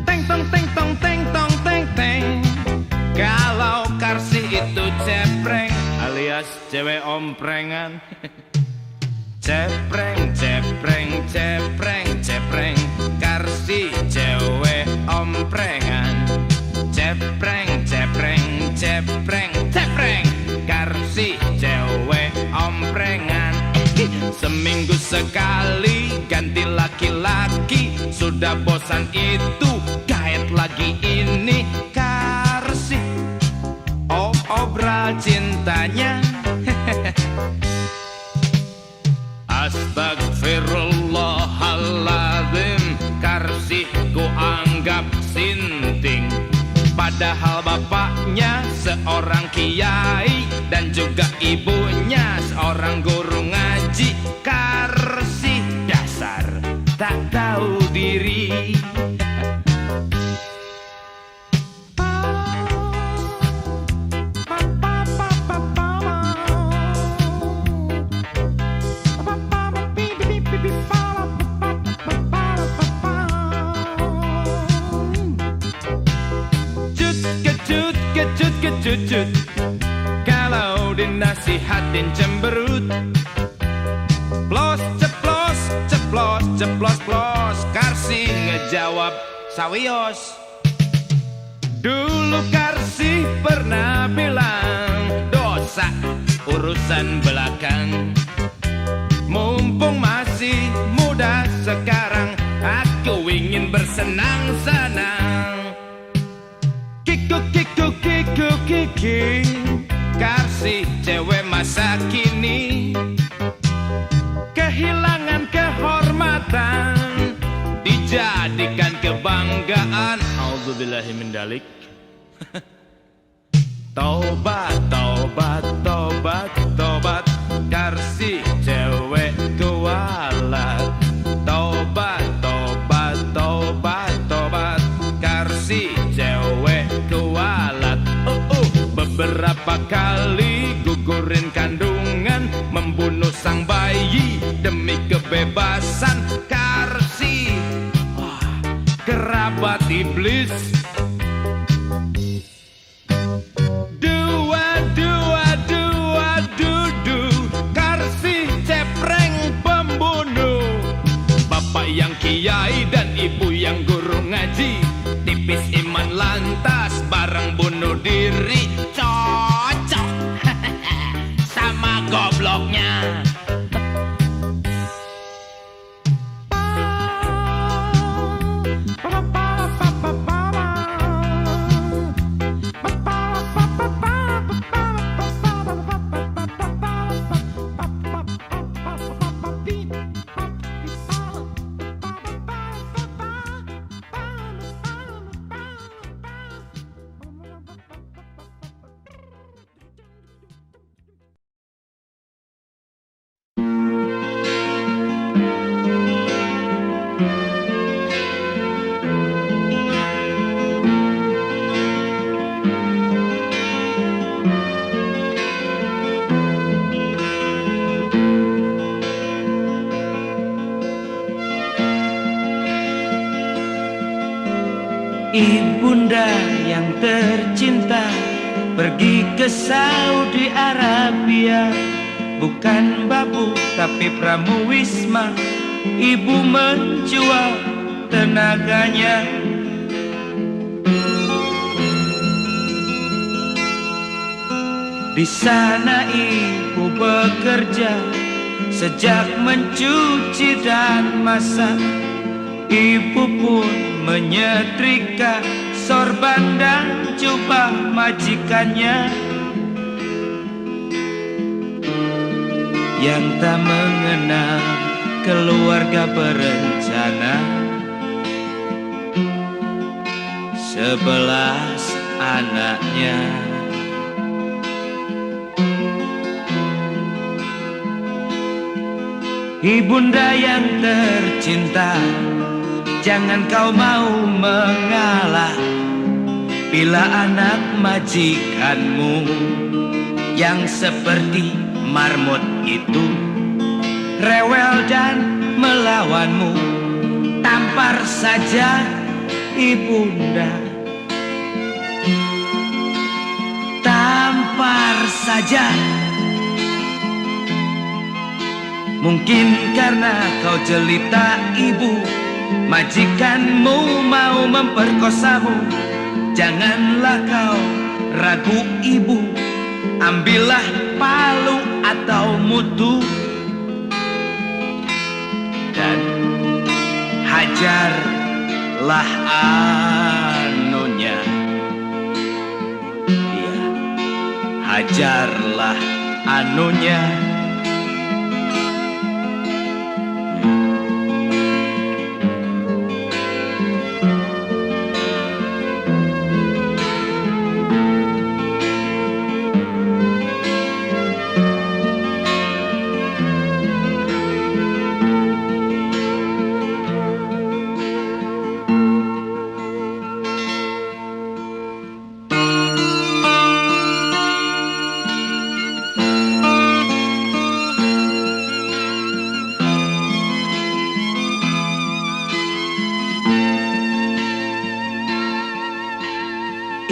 Teng tong teng tong teng tong teng teng, kalau Karsih itu cepreng alias cewek omprengan. Cepreng cepreng cepreng cepreng, Karsih cewek omprengan. Cepreng cepreng cepreng cepreng, Karsih cewek omprengan. Seminggu sekali ganti laki-laki, sudah bosan itu gaet lagi ini. Karsih obral cintanya. Astagfirullahaladzim, Karsih ku anggap sinting, padahal bapaknya seorang kiai dan juga ibunya seorang guru ngaji. Karsih dasar tak tahu diri. Kecut kecut, kalau dinasihatin cemberut. Plos ceplos ceplos ceplos plos, Karsih ngejawab sawios. Dulu Karsih pernah bilang dosa urusan belakang, mumpung masih muda sekarang aku ingin bersenang-senang. Kiku kiku kiku kiki, Karsih cewek masa kini kehilangan kehormatan, dijadikan kebanggaan. Auzubillahi min dalik. Tobat tobat tobat tobat, Karsih cewek kualat. Tobat tobat tobat tobat, Karsih cewek kualat. Beberapa kali gugurin kandungan, membunuh sang bayi demi kebebasan. Karsih kerabat iblis. Dua dua dua dudu, Karsih cepreng pembunuh. Bapak yang kiai dan ibu yang guru ngaji, tipis iman lantas bareng bunuh diri. Cocok sama gobloknya. Ibunda yang tercinta pergi ke Saudi Arabia, bukan babu tapi pramuwisma. Ibu menjual tenaganya. Di sana ibu bekerja sejak mencuci dan masak. Ibu pun menyetrika sorban dan jubah majikannya, yang tak mengenal keluarga berencana. 11 anaknya. Ibunda yang tercinta, jangan kau mau mengalah bila anak majikanmu yang seperti marmut itu rewel dan melawanmu. Tampar saja ibunda, tampar saja. Mungkin karena kau jelita ibu, majikanmu mau memperkosamu. Janganlah kau ragu ibu, ambillah palu atau mutu dan hajarlah anunya. Iya, hajarlah anunya.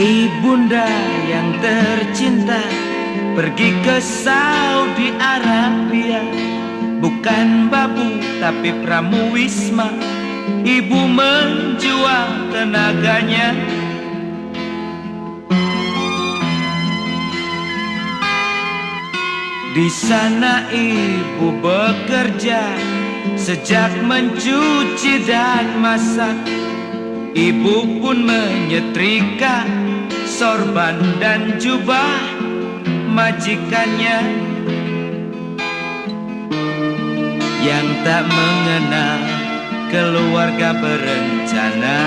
Ibunda yang tercinta pergi ke Saudi Arabia, bukan babu tapi pramuwisma. Ibu menjual tenaganya. Di sana ibu bekerja sejak mencuci dan masak. Ibu pun menyetrika sorban dan jubah majikannya yang tak mengenal keluarga berencana.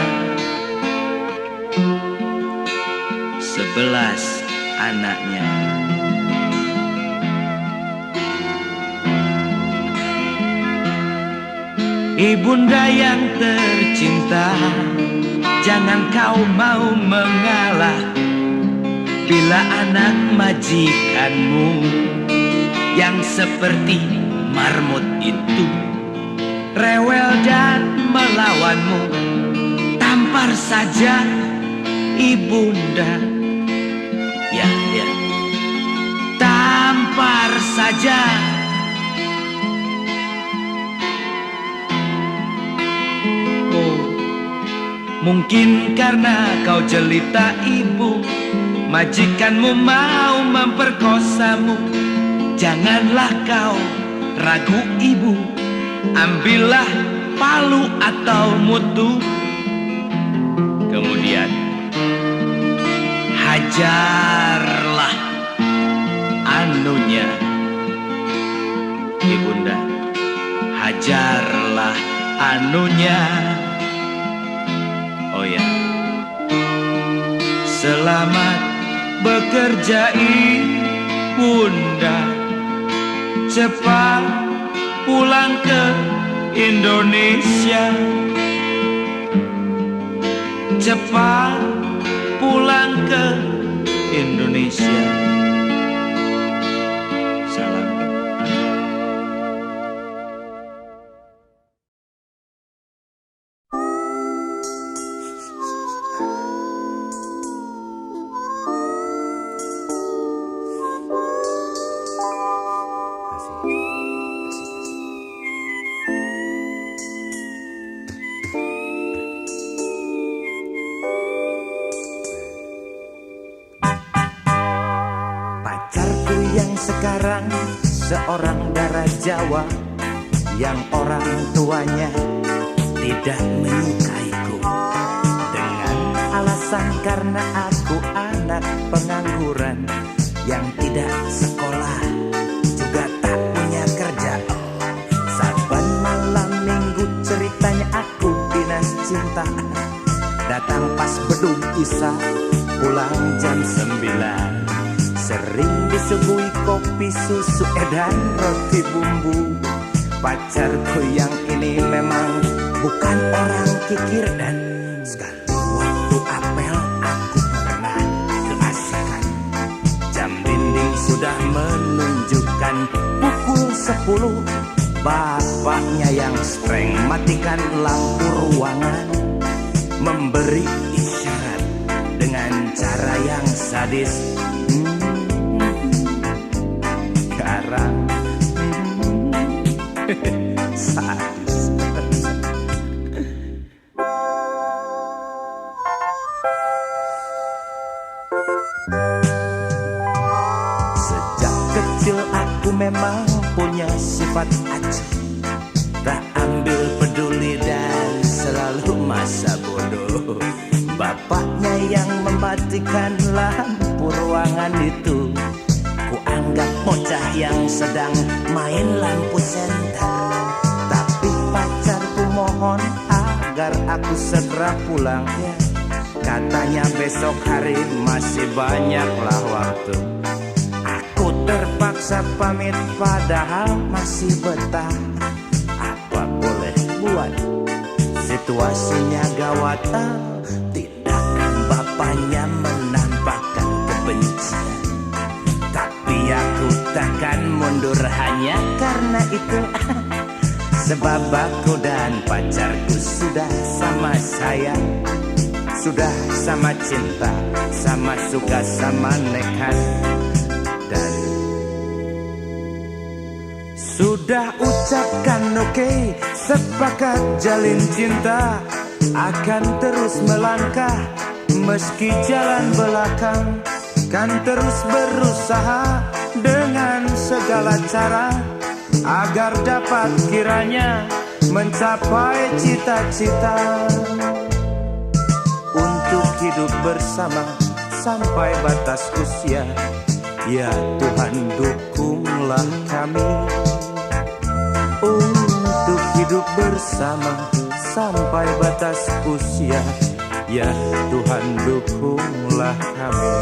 11 anaknya. Ibunda yang tercinta, jangan kau mau mengalah bila anak majikanmu yang seperti marmut itu rewel dan melawanmu. Tampar saja ibunda, ya, ya, tampar saja. Mungkin karena kau jelita ibu, majikanmu mau memperkosamu. Janganlah kau ragu ibu, ambillah palu atau mutu. Kemudian hajarlah anunya. Ibunda, hajarlah anunya. Oh ya, selamat bekerja ibunda, cepat pulang ke Indonesia, cepat pulang ke Indonesia. Salam. Pacarku yang sekarang seorang darah Jawa, yang orang tuanya tidak menyukaiku dengan alasan karena aku anak pengangguran yang tidak sekolah juga tak punya kerja. Saban malam minggu ceritanya aku dinas cinta, datang pas bedung Isa, pulang jam 9. Sering disuguhi kopi susu edan roti bumbu, pacarku yang ini memang bukan orang kikir, dan sekali waktu apel aku pernah keasikan. Jam dinding sudah menunjukkan pukul 10. Bapaknya yang streng matikan lampu ruangan, memberi isyarat dengan cara yang sadis. Sekarang sadis. Sejak kecil aku memang punya sifat acak, tak ambil peduli dan selalu masa bodoh. Bapaknya yang mematikan lampu ruangan itu kuanggap bocah yang sedang main lampu senter. Tapi pacarku mohon agar aku segera pulang ya. Katanya besok hari masih banyaklah waktu. Aku terpaksa pamit padahal masih betah. Apa boleh buat, situasinya gawat. Tindakan bapaknya menampakkan kebencian, tapi aku takkan mundur hanya karena itu. Sebab aku dan pacarku sudah sama sayang, sudah sama cinta, sama suka, sama nekat, dan sudah ucapkan oke, sepakat jalin cinta. Akan terus melangkah meski jalan belakang, kan terus berusaha dengan segala cara agar dapat kiranya mencapai cita-cita untuk hidup bersama sampai batas usia. Ya Tuhan, dukunglah kami untuk hidup bersama sampai batas usia. Ya Tuhan, dukunglah kami.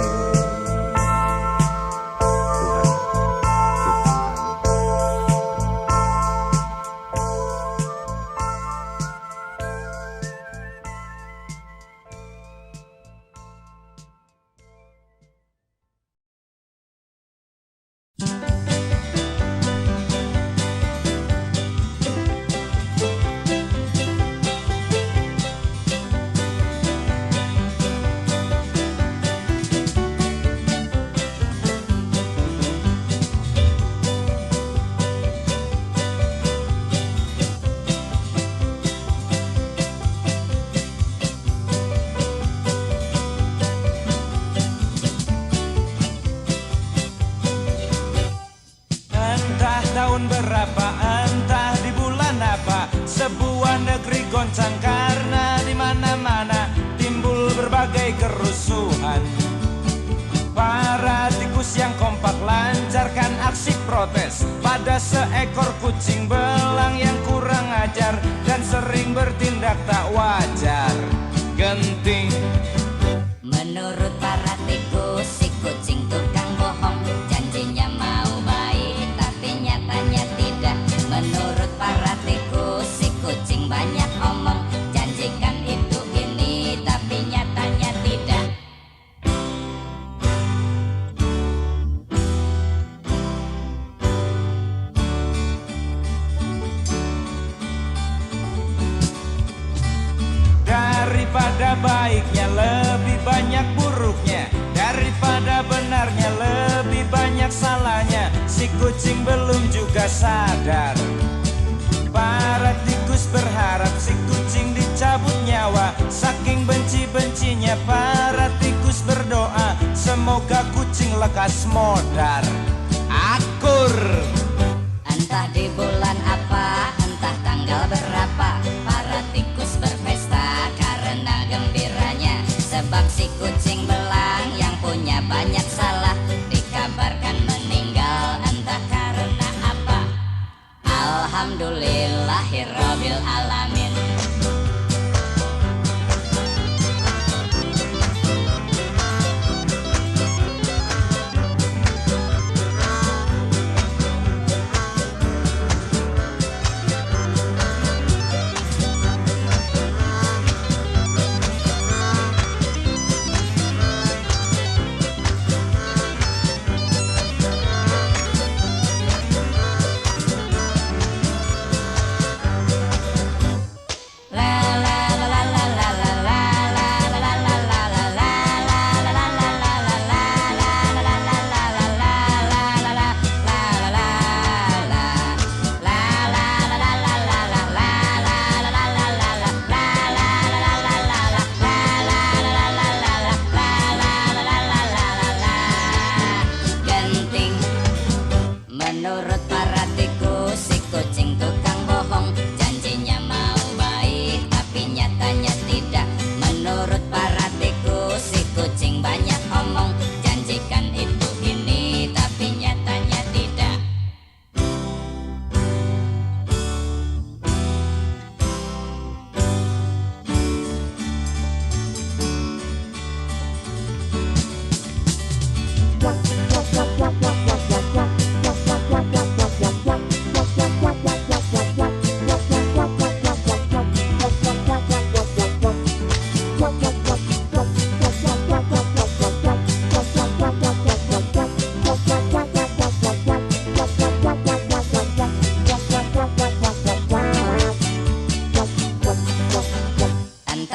Tahun berapa, entah di bulan apa, sebuah negeri goncang karena di mana-mana timbul berbagai kerusuhan. Para tikus yang kompak lancarkan aksi protes pada seekor kucing belang yang kurang ajar dan sering bertindak tak wajar. Genting. Menurut para tikus, si kucing tukang bohong, janjinya mau baik tapi nyatanya tidak. Menurut para tikus, si kucing banyak omong, janjikan itu ini tapi nyatanya tidak. Daripada baiknya lebih banyak buruknya, daripada benarnya lebih banyak salahnya. Si kucing belum juga sadar. Para tikus berharap si kucing dicabut nyawa. Saking benci-bencinya para tikus berdoa, semoga kucing lekas modar. Akur. Entah di bulan apa, entah tanggal berapa, para tikus berpesta karena gembiranya. Sebab si kucing belang yang punya banyak salah dikabarkan meninggal, entah karena apa. Alhamdulillahirabbil alamin.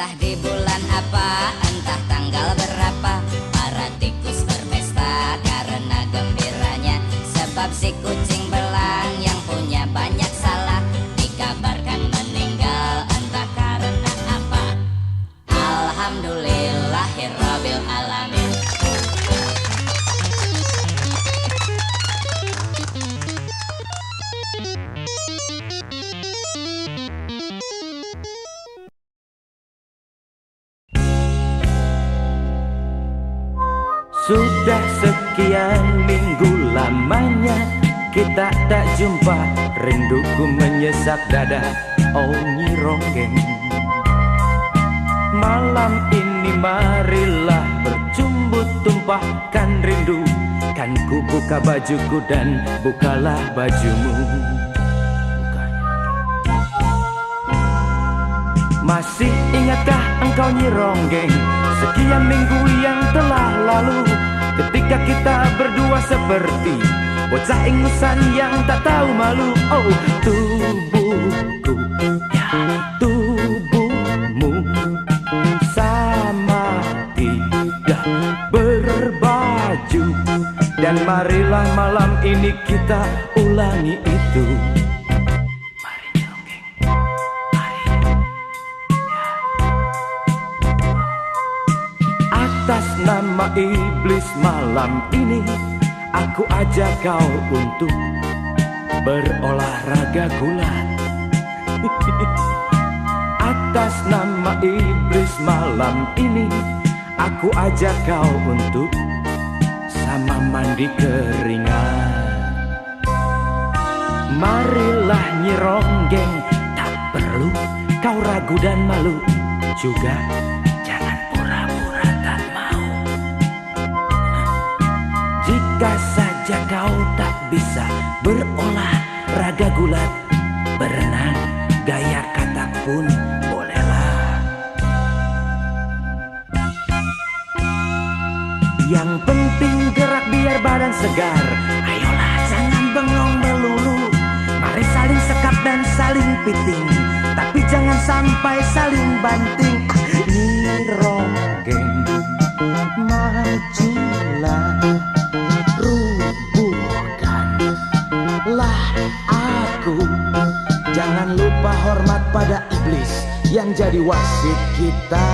Entah di bulan apa, entah tanggal berapa, para tikus berpesta karena gembiranya. Sebab si kucing belang yang punya banyak salah dikabarkan meninggal, entah karena apa. Alhamdulillahirabbil alamin. Sudah sekian minggu lamanya kita tak jumpa, rinduku menyesap dada, oh Nyi Ronggeng. Malam ini marilah bercumbu tumpahkan rindu, kan ku buka bajuku dan bukalah bajumu. Masih ingatkah engkau Nyi Ronggeng, sekian minggu yang telah lalu, ketika kita berdua seperti bocah ingusan yang tak tahu malu. Oh tubuhku, ya tubuhmu sama tidak berbaju, dan marilah malam ini kita ulangi itu. Atas nama iblis malam ini aku ajak kau untuk berolahraga gulat. Atas nama iblis malam ini aku ajak kau untuk sama mandi keringat. Marilah Nyi Ronggeng, tak perlu kau ragu dan malu, juga jika saja kau tak bisa berolahraga gulat, berenang gaya katak pun bolehlah. Yang penting gerak biar badan segar, ayolah jangan bengong melulu. Mari saling sekap dan saling piting, tapi jangan sampai saling banting. Nyi Ronggeng, majulah, rubuhkanlah aku. Jangan lupa hormat pada iblis yang jadi wasit kita.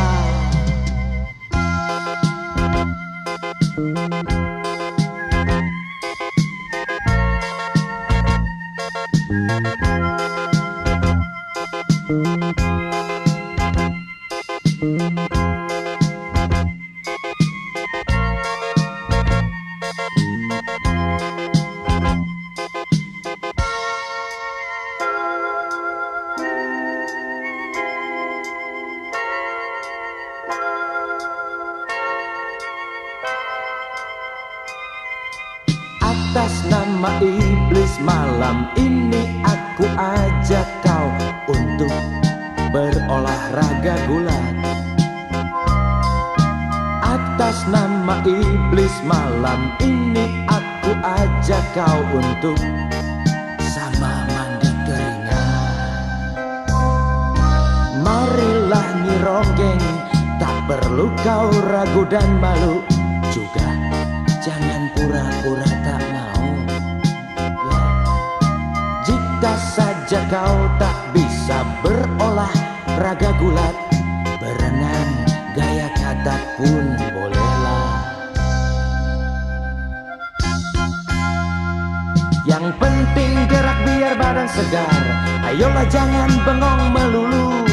Atas nama iblis malam ini aku ajak kau untuk berolahraga gulat. Atas nama iblis malam ini aku ajak kau untuk sama mandi keringat. Marilah Nyi Ronggeng, tak perlu kau ragu dan malu, juga jangan pura-pura tak mau. Jika saja kau tak bisa berolahraga gulat, berenang gaya katak pun bolehlah. Yang penting gerak biar badan segar, ayolah jangan bengong melulu.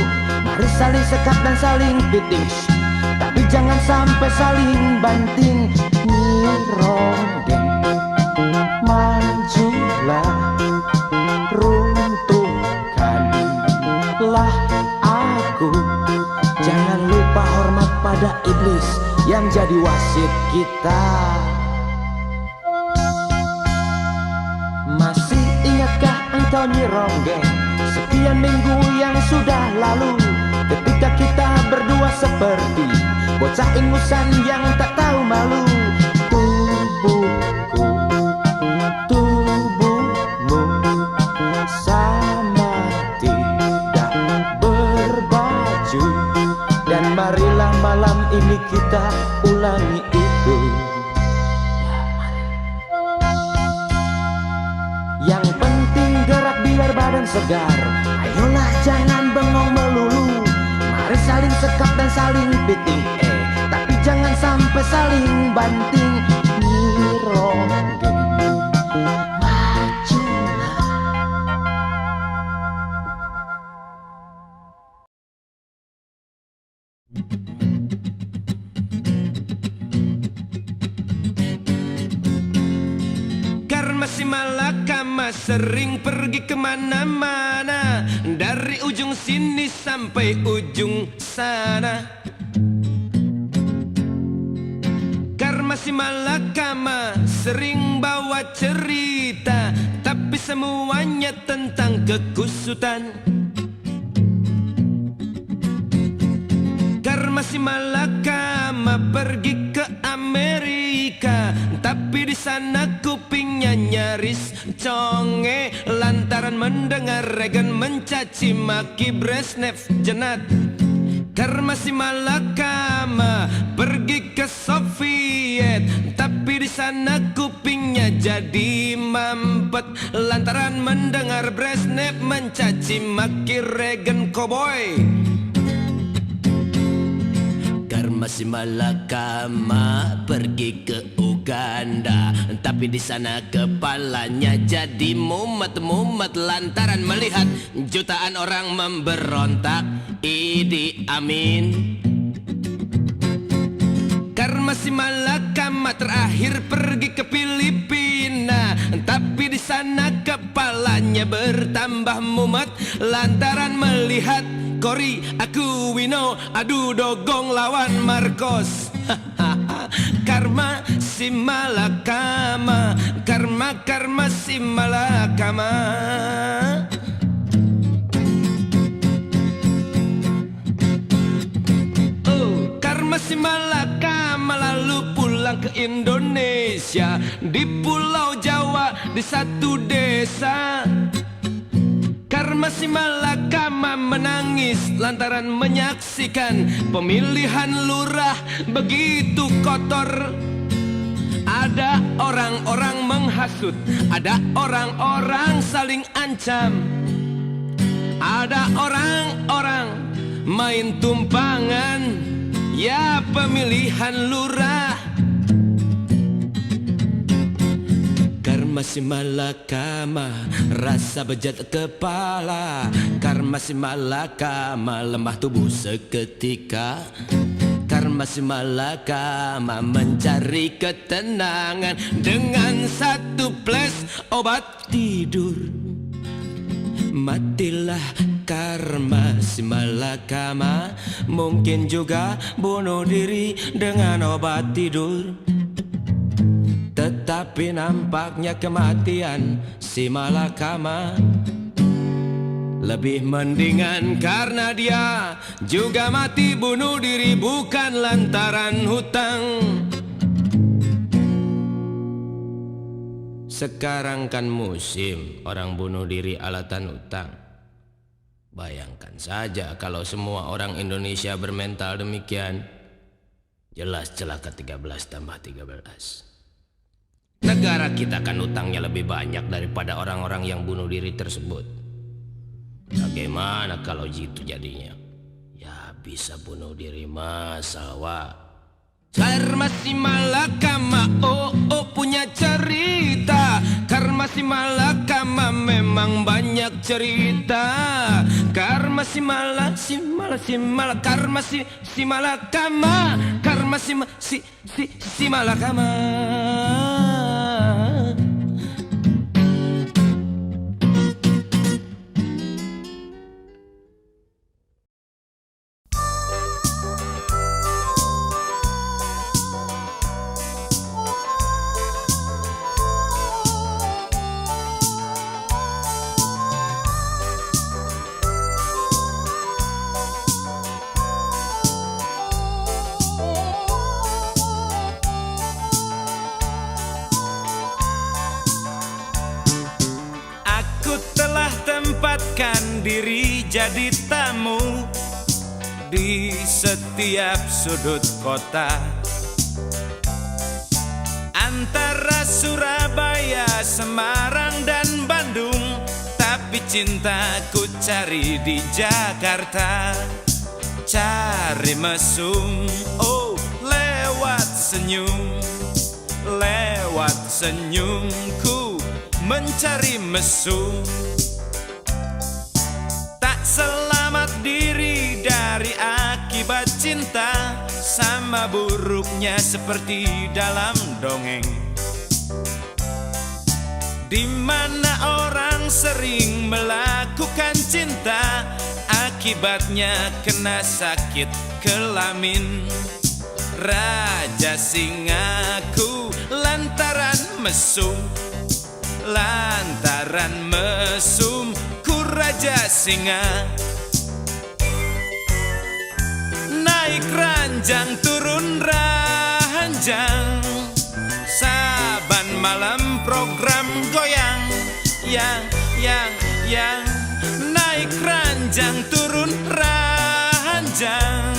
Mari saling sekap dan saling piting, tapi jangan sampai saling banting. Nyi Ronggeng, majulah, runtuhkanlah aku. Jangan lupa hormat pada iblis yang jadi wasit kita. Masih ingatkah engkau Nyi Ronggeng, sekian minggu yang sudah lalu, ketika kita berdua seperti bocah ingusan yang tak tahu malu. Tubuhku, tubuhmu sama tidak berbaju, dan ini kita ulangi itu. Yang penting gerak biar badan segar. Ayolah jangan bengong melulu. Mari saling sekap dan saling piting. Tapi jangan sampai saling banting. Nyironggeng majulah. Karma si malakama sering pergi kemana-mana, dari ujung sini sampai ujung sana. Karma si malakama sering bawa cerita, tapi semuanya tentang kekusutan. Karma si malakama pergi ke Amerika, tapi di sana kupingnya nyaris conge lantaran mendengar Reagan mencaci maki Brezhnev jenat. Karma si malakama pergi ke Soviet, tapi di sana kupingnya jadi mampet lantaran mendengar Brezhnev mencaci maki Reagan cowboy. Karma si malakama pergi ke Uganda, tapi di sana kepalanya jadi mumet-mumet lantaran melihat jutaan orang memberontak Idi Amin. Karma si malakama terakhir pergi ke Filipina, tapi di sana kepalanya bertambah mumet lantaran melihat Cory Aquino adu dogong lawan Marcos. Karma si malakama, karma si malakama. Oh, karma si malakama lalu pulang ke Indonesia. Di Pulau Jawa di satu desa, karma si malakama menangis lantaran menyaksikan pemilihan lurah begitu kotor. Ada orang-orang menghasut, ada orang-orang saling ancam, ada orang-orang main tumpangan, ya pemilihan lurah. Karma si malakama rasa bejat kepala, karma si malakama lemah tubuh seketika. Karma si malakama mencari ketenangan dengan satu ples obat tidur. Matilah karma si malakama, mungkin juga bunuh diri dengan obat tidur. Tetapi nampaknya kematian si malakama lebih mendingan karena dia juga mati bunuh diri bukan lantaran hutang. Sekarang kan musim orang bunuh diri alatan hutang. Bayangkan saja kalau semua orang Indonesia bermental demikian, jelas celaka 13 tambah 13. Negara kita kan utangnya lebih banyak daripada orang-orang yang bunuh diri tersebut. Bagaimana kalau gitu jadinya? Ya bisa bunuh diri masa wa. Karma si malakama punya cerita. Karma si malakama memang banyak cerita. Karma si malakama, karma si malakama, karma si malakama. Diri jadi tamu di setiap sudut kota, antara Surabaya, Semarang, dan Bandung. Tapi cintaku cari di Jakarta, cari mesum, oh lewat senyum. Lewat senyumku mencari mesum. Tak selamat diri dari akibat cinta, sama buruknya seperti dalam dongeng, di mana orang sering melakukan cinta, akibatnya kena sakit kelamin. Raja singaku lantaran mesum, lantaran mesum ku raja singa. Naik ranjang turun ranjang, saban malam program goyang. Yang naik ranjang turun ranjang,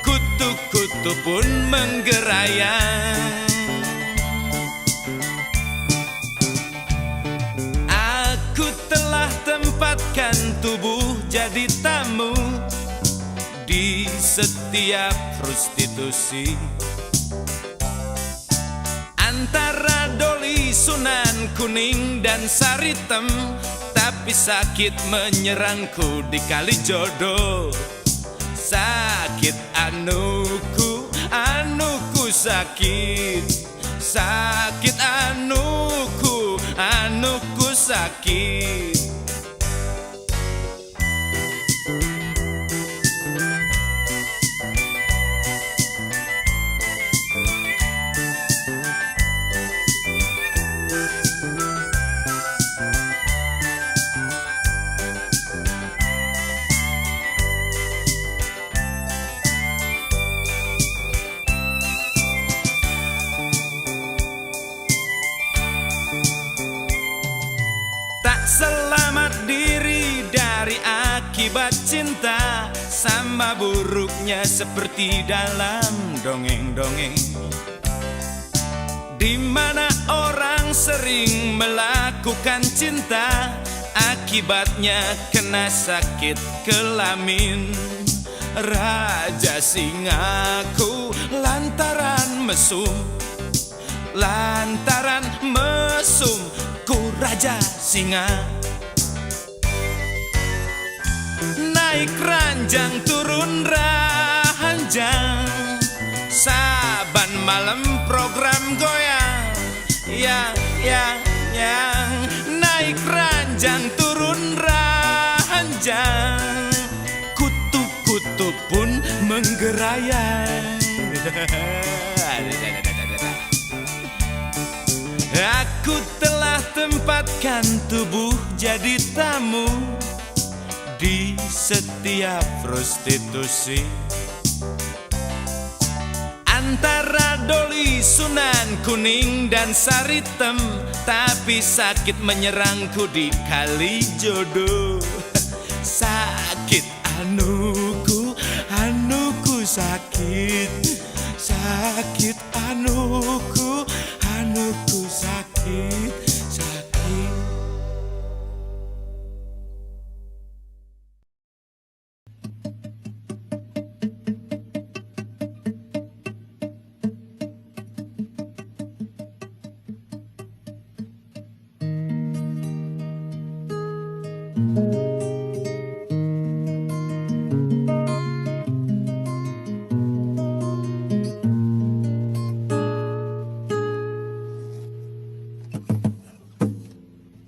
kutu-kutu pun menggerayang. Aku telah tempatkan tubuh jadi tamu di setiap prostitusi, antara Doli, Sunan Kuning, dan Saritem. Tapi sakit menyerangku di Kalijodo, sakit anuku, anuku sakit, sakit anuku, anuku sakit. Selamat diri dari akibat cinta, sama buruknya seperti dalam dongeng-dongeng, di mana orang sering melakukan cinta, akibatnya kena sakit kelamin. Raja singaku lantaran mesum, lantaran mesum ku raja singa. Naik ranjang turun ranjang, saban malam program goyang. Yang naik ranjang turun ranjang, kutu-kutu pun menggerayang. Aku telah tempatkan tubuh jadi tamu di setiap prostitusi, antara Doli, Sunan Kuning, dan Saritem. Tapi sakit menyerangku di Kalijodo, sakit anuku, anuku sakit, sakit anuku, anuku sakit, sakit.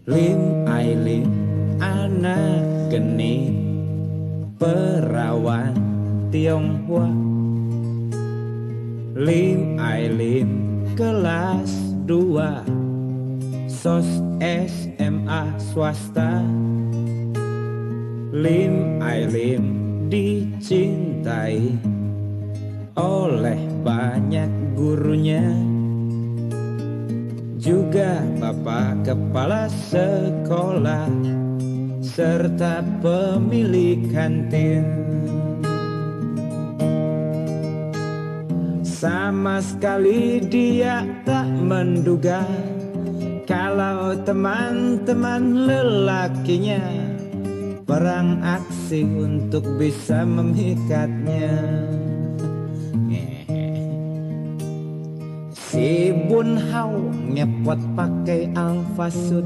Lim Ailin anak geni perawan Tionghoa. Lim Ailin kelas 2 sos SMA swasta. Lim Ailin dicintai oleh banyak gurunya, juga bapak kepala sekolah serta pemilik kantin. Sama sekali dia tak menduga kalau teman-teman lelakinya perang aksi untuk bisa memikatnya. Si Bun Hao ngepot pakai Alfa Sud,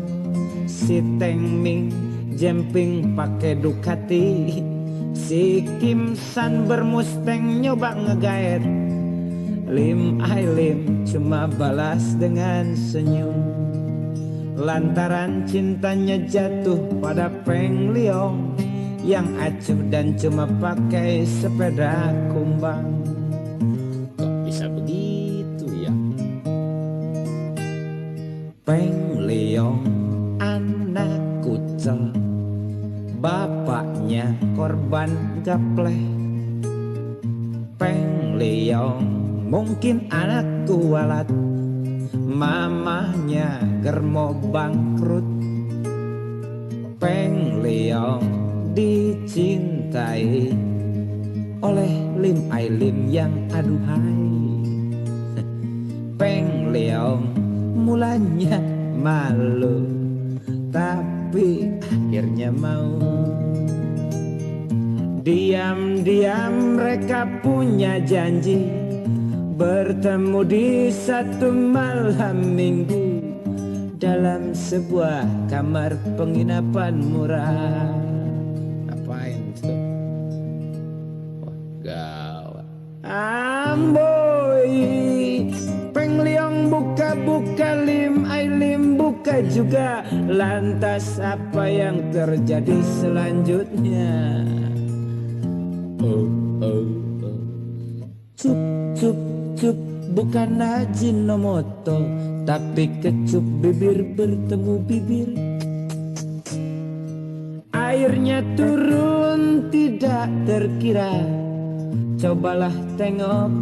si Teng Ming jemping pakai Ducati, si Kim San bermustang nyoba ngegaet. Lim Ai Lim cuma balas dengan senyum lantaran cintanya jatuh pada Peng Liong yang acuh dan cuma pakai sepeda kumbang. Kok bisa begitu ya? Peng Liong anak kucel, bapaknya korban gapleh. Peng Liong mungkin anak kualat, mamahnya germo bangkrut. Peng Liong dicintai oleh Lim Ai Lim yang aduhai. Peng Liong mulanya malu, tapi akhirnya mau. Diam-diam mereka punya janji bertemu di satu malam minggu dalam sebuah kamar penginapan murah. Apain tuh? Wah, gawat. Amboi, Peng Liong buka-buka, Lim Ai Lim buka juga. Lantas apa yang terjadi selanjutnya? Cup, cup, cup, bukan Ajinomoto, tapi kecup bibir bertemu bibir. Airnya turun tidak terkira. Cobalah tengok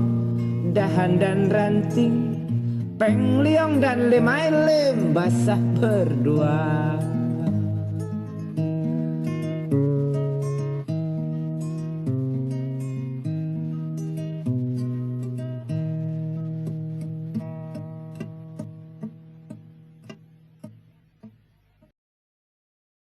dahan dan ranting, Peng Liong dan Lim Ai Lim basah berdua.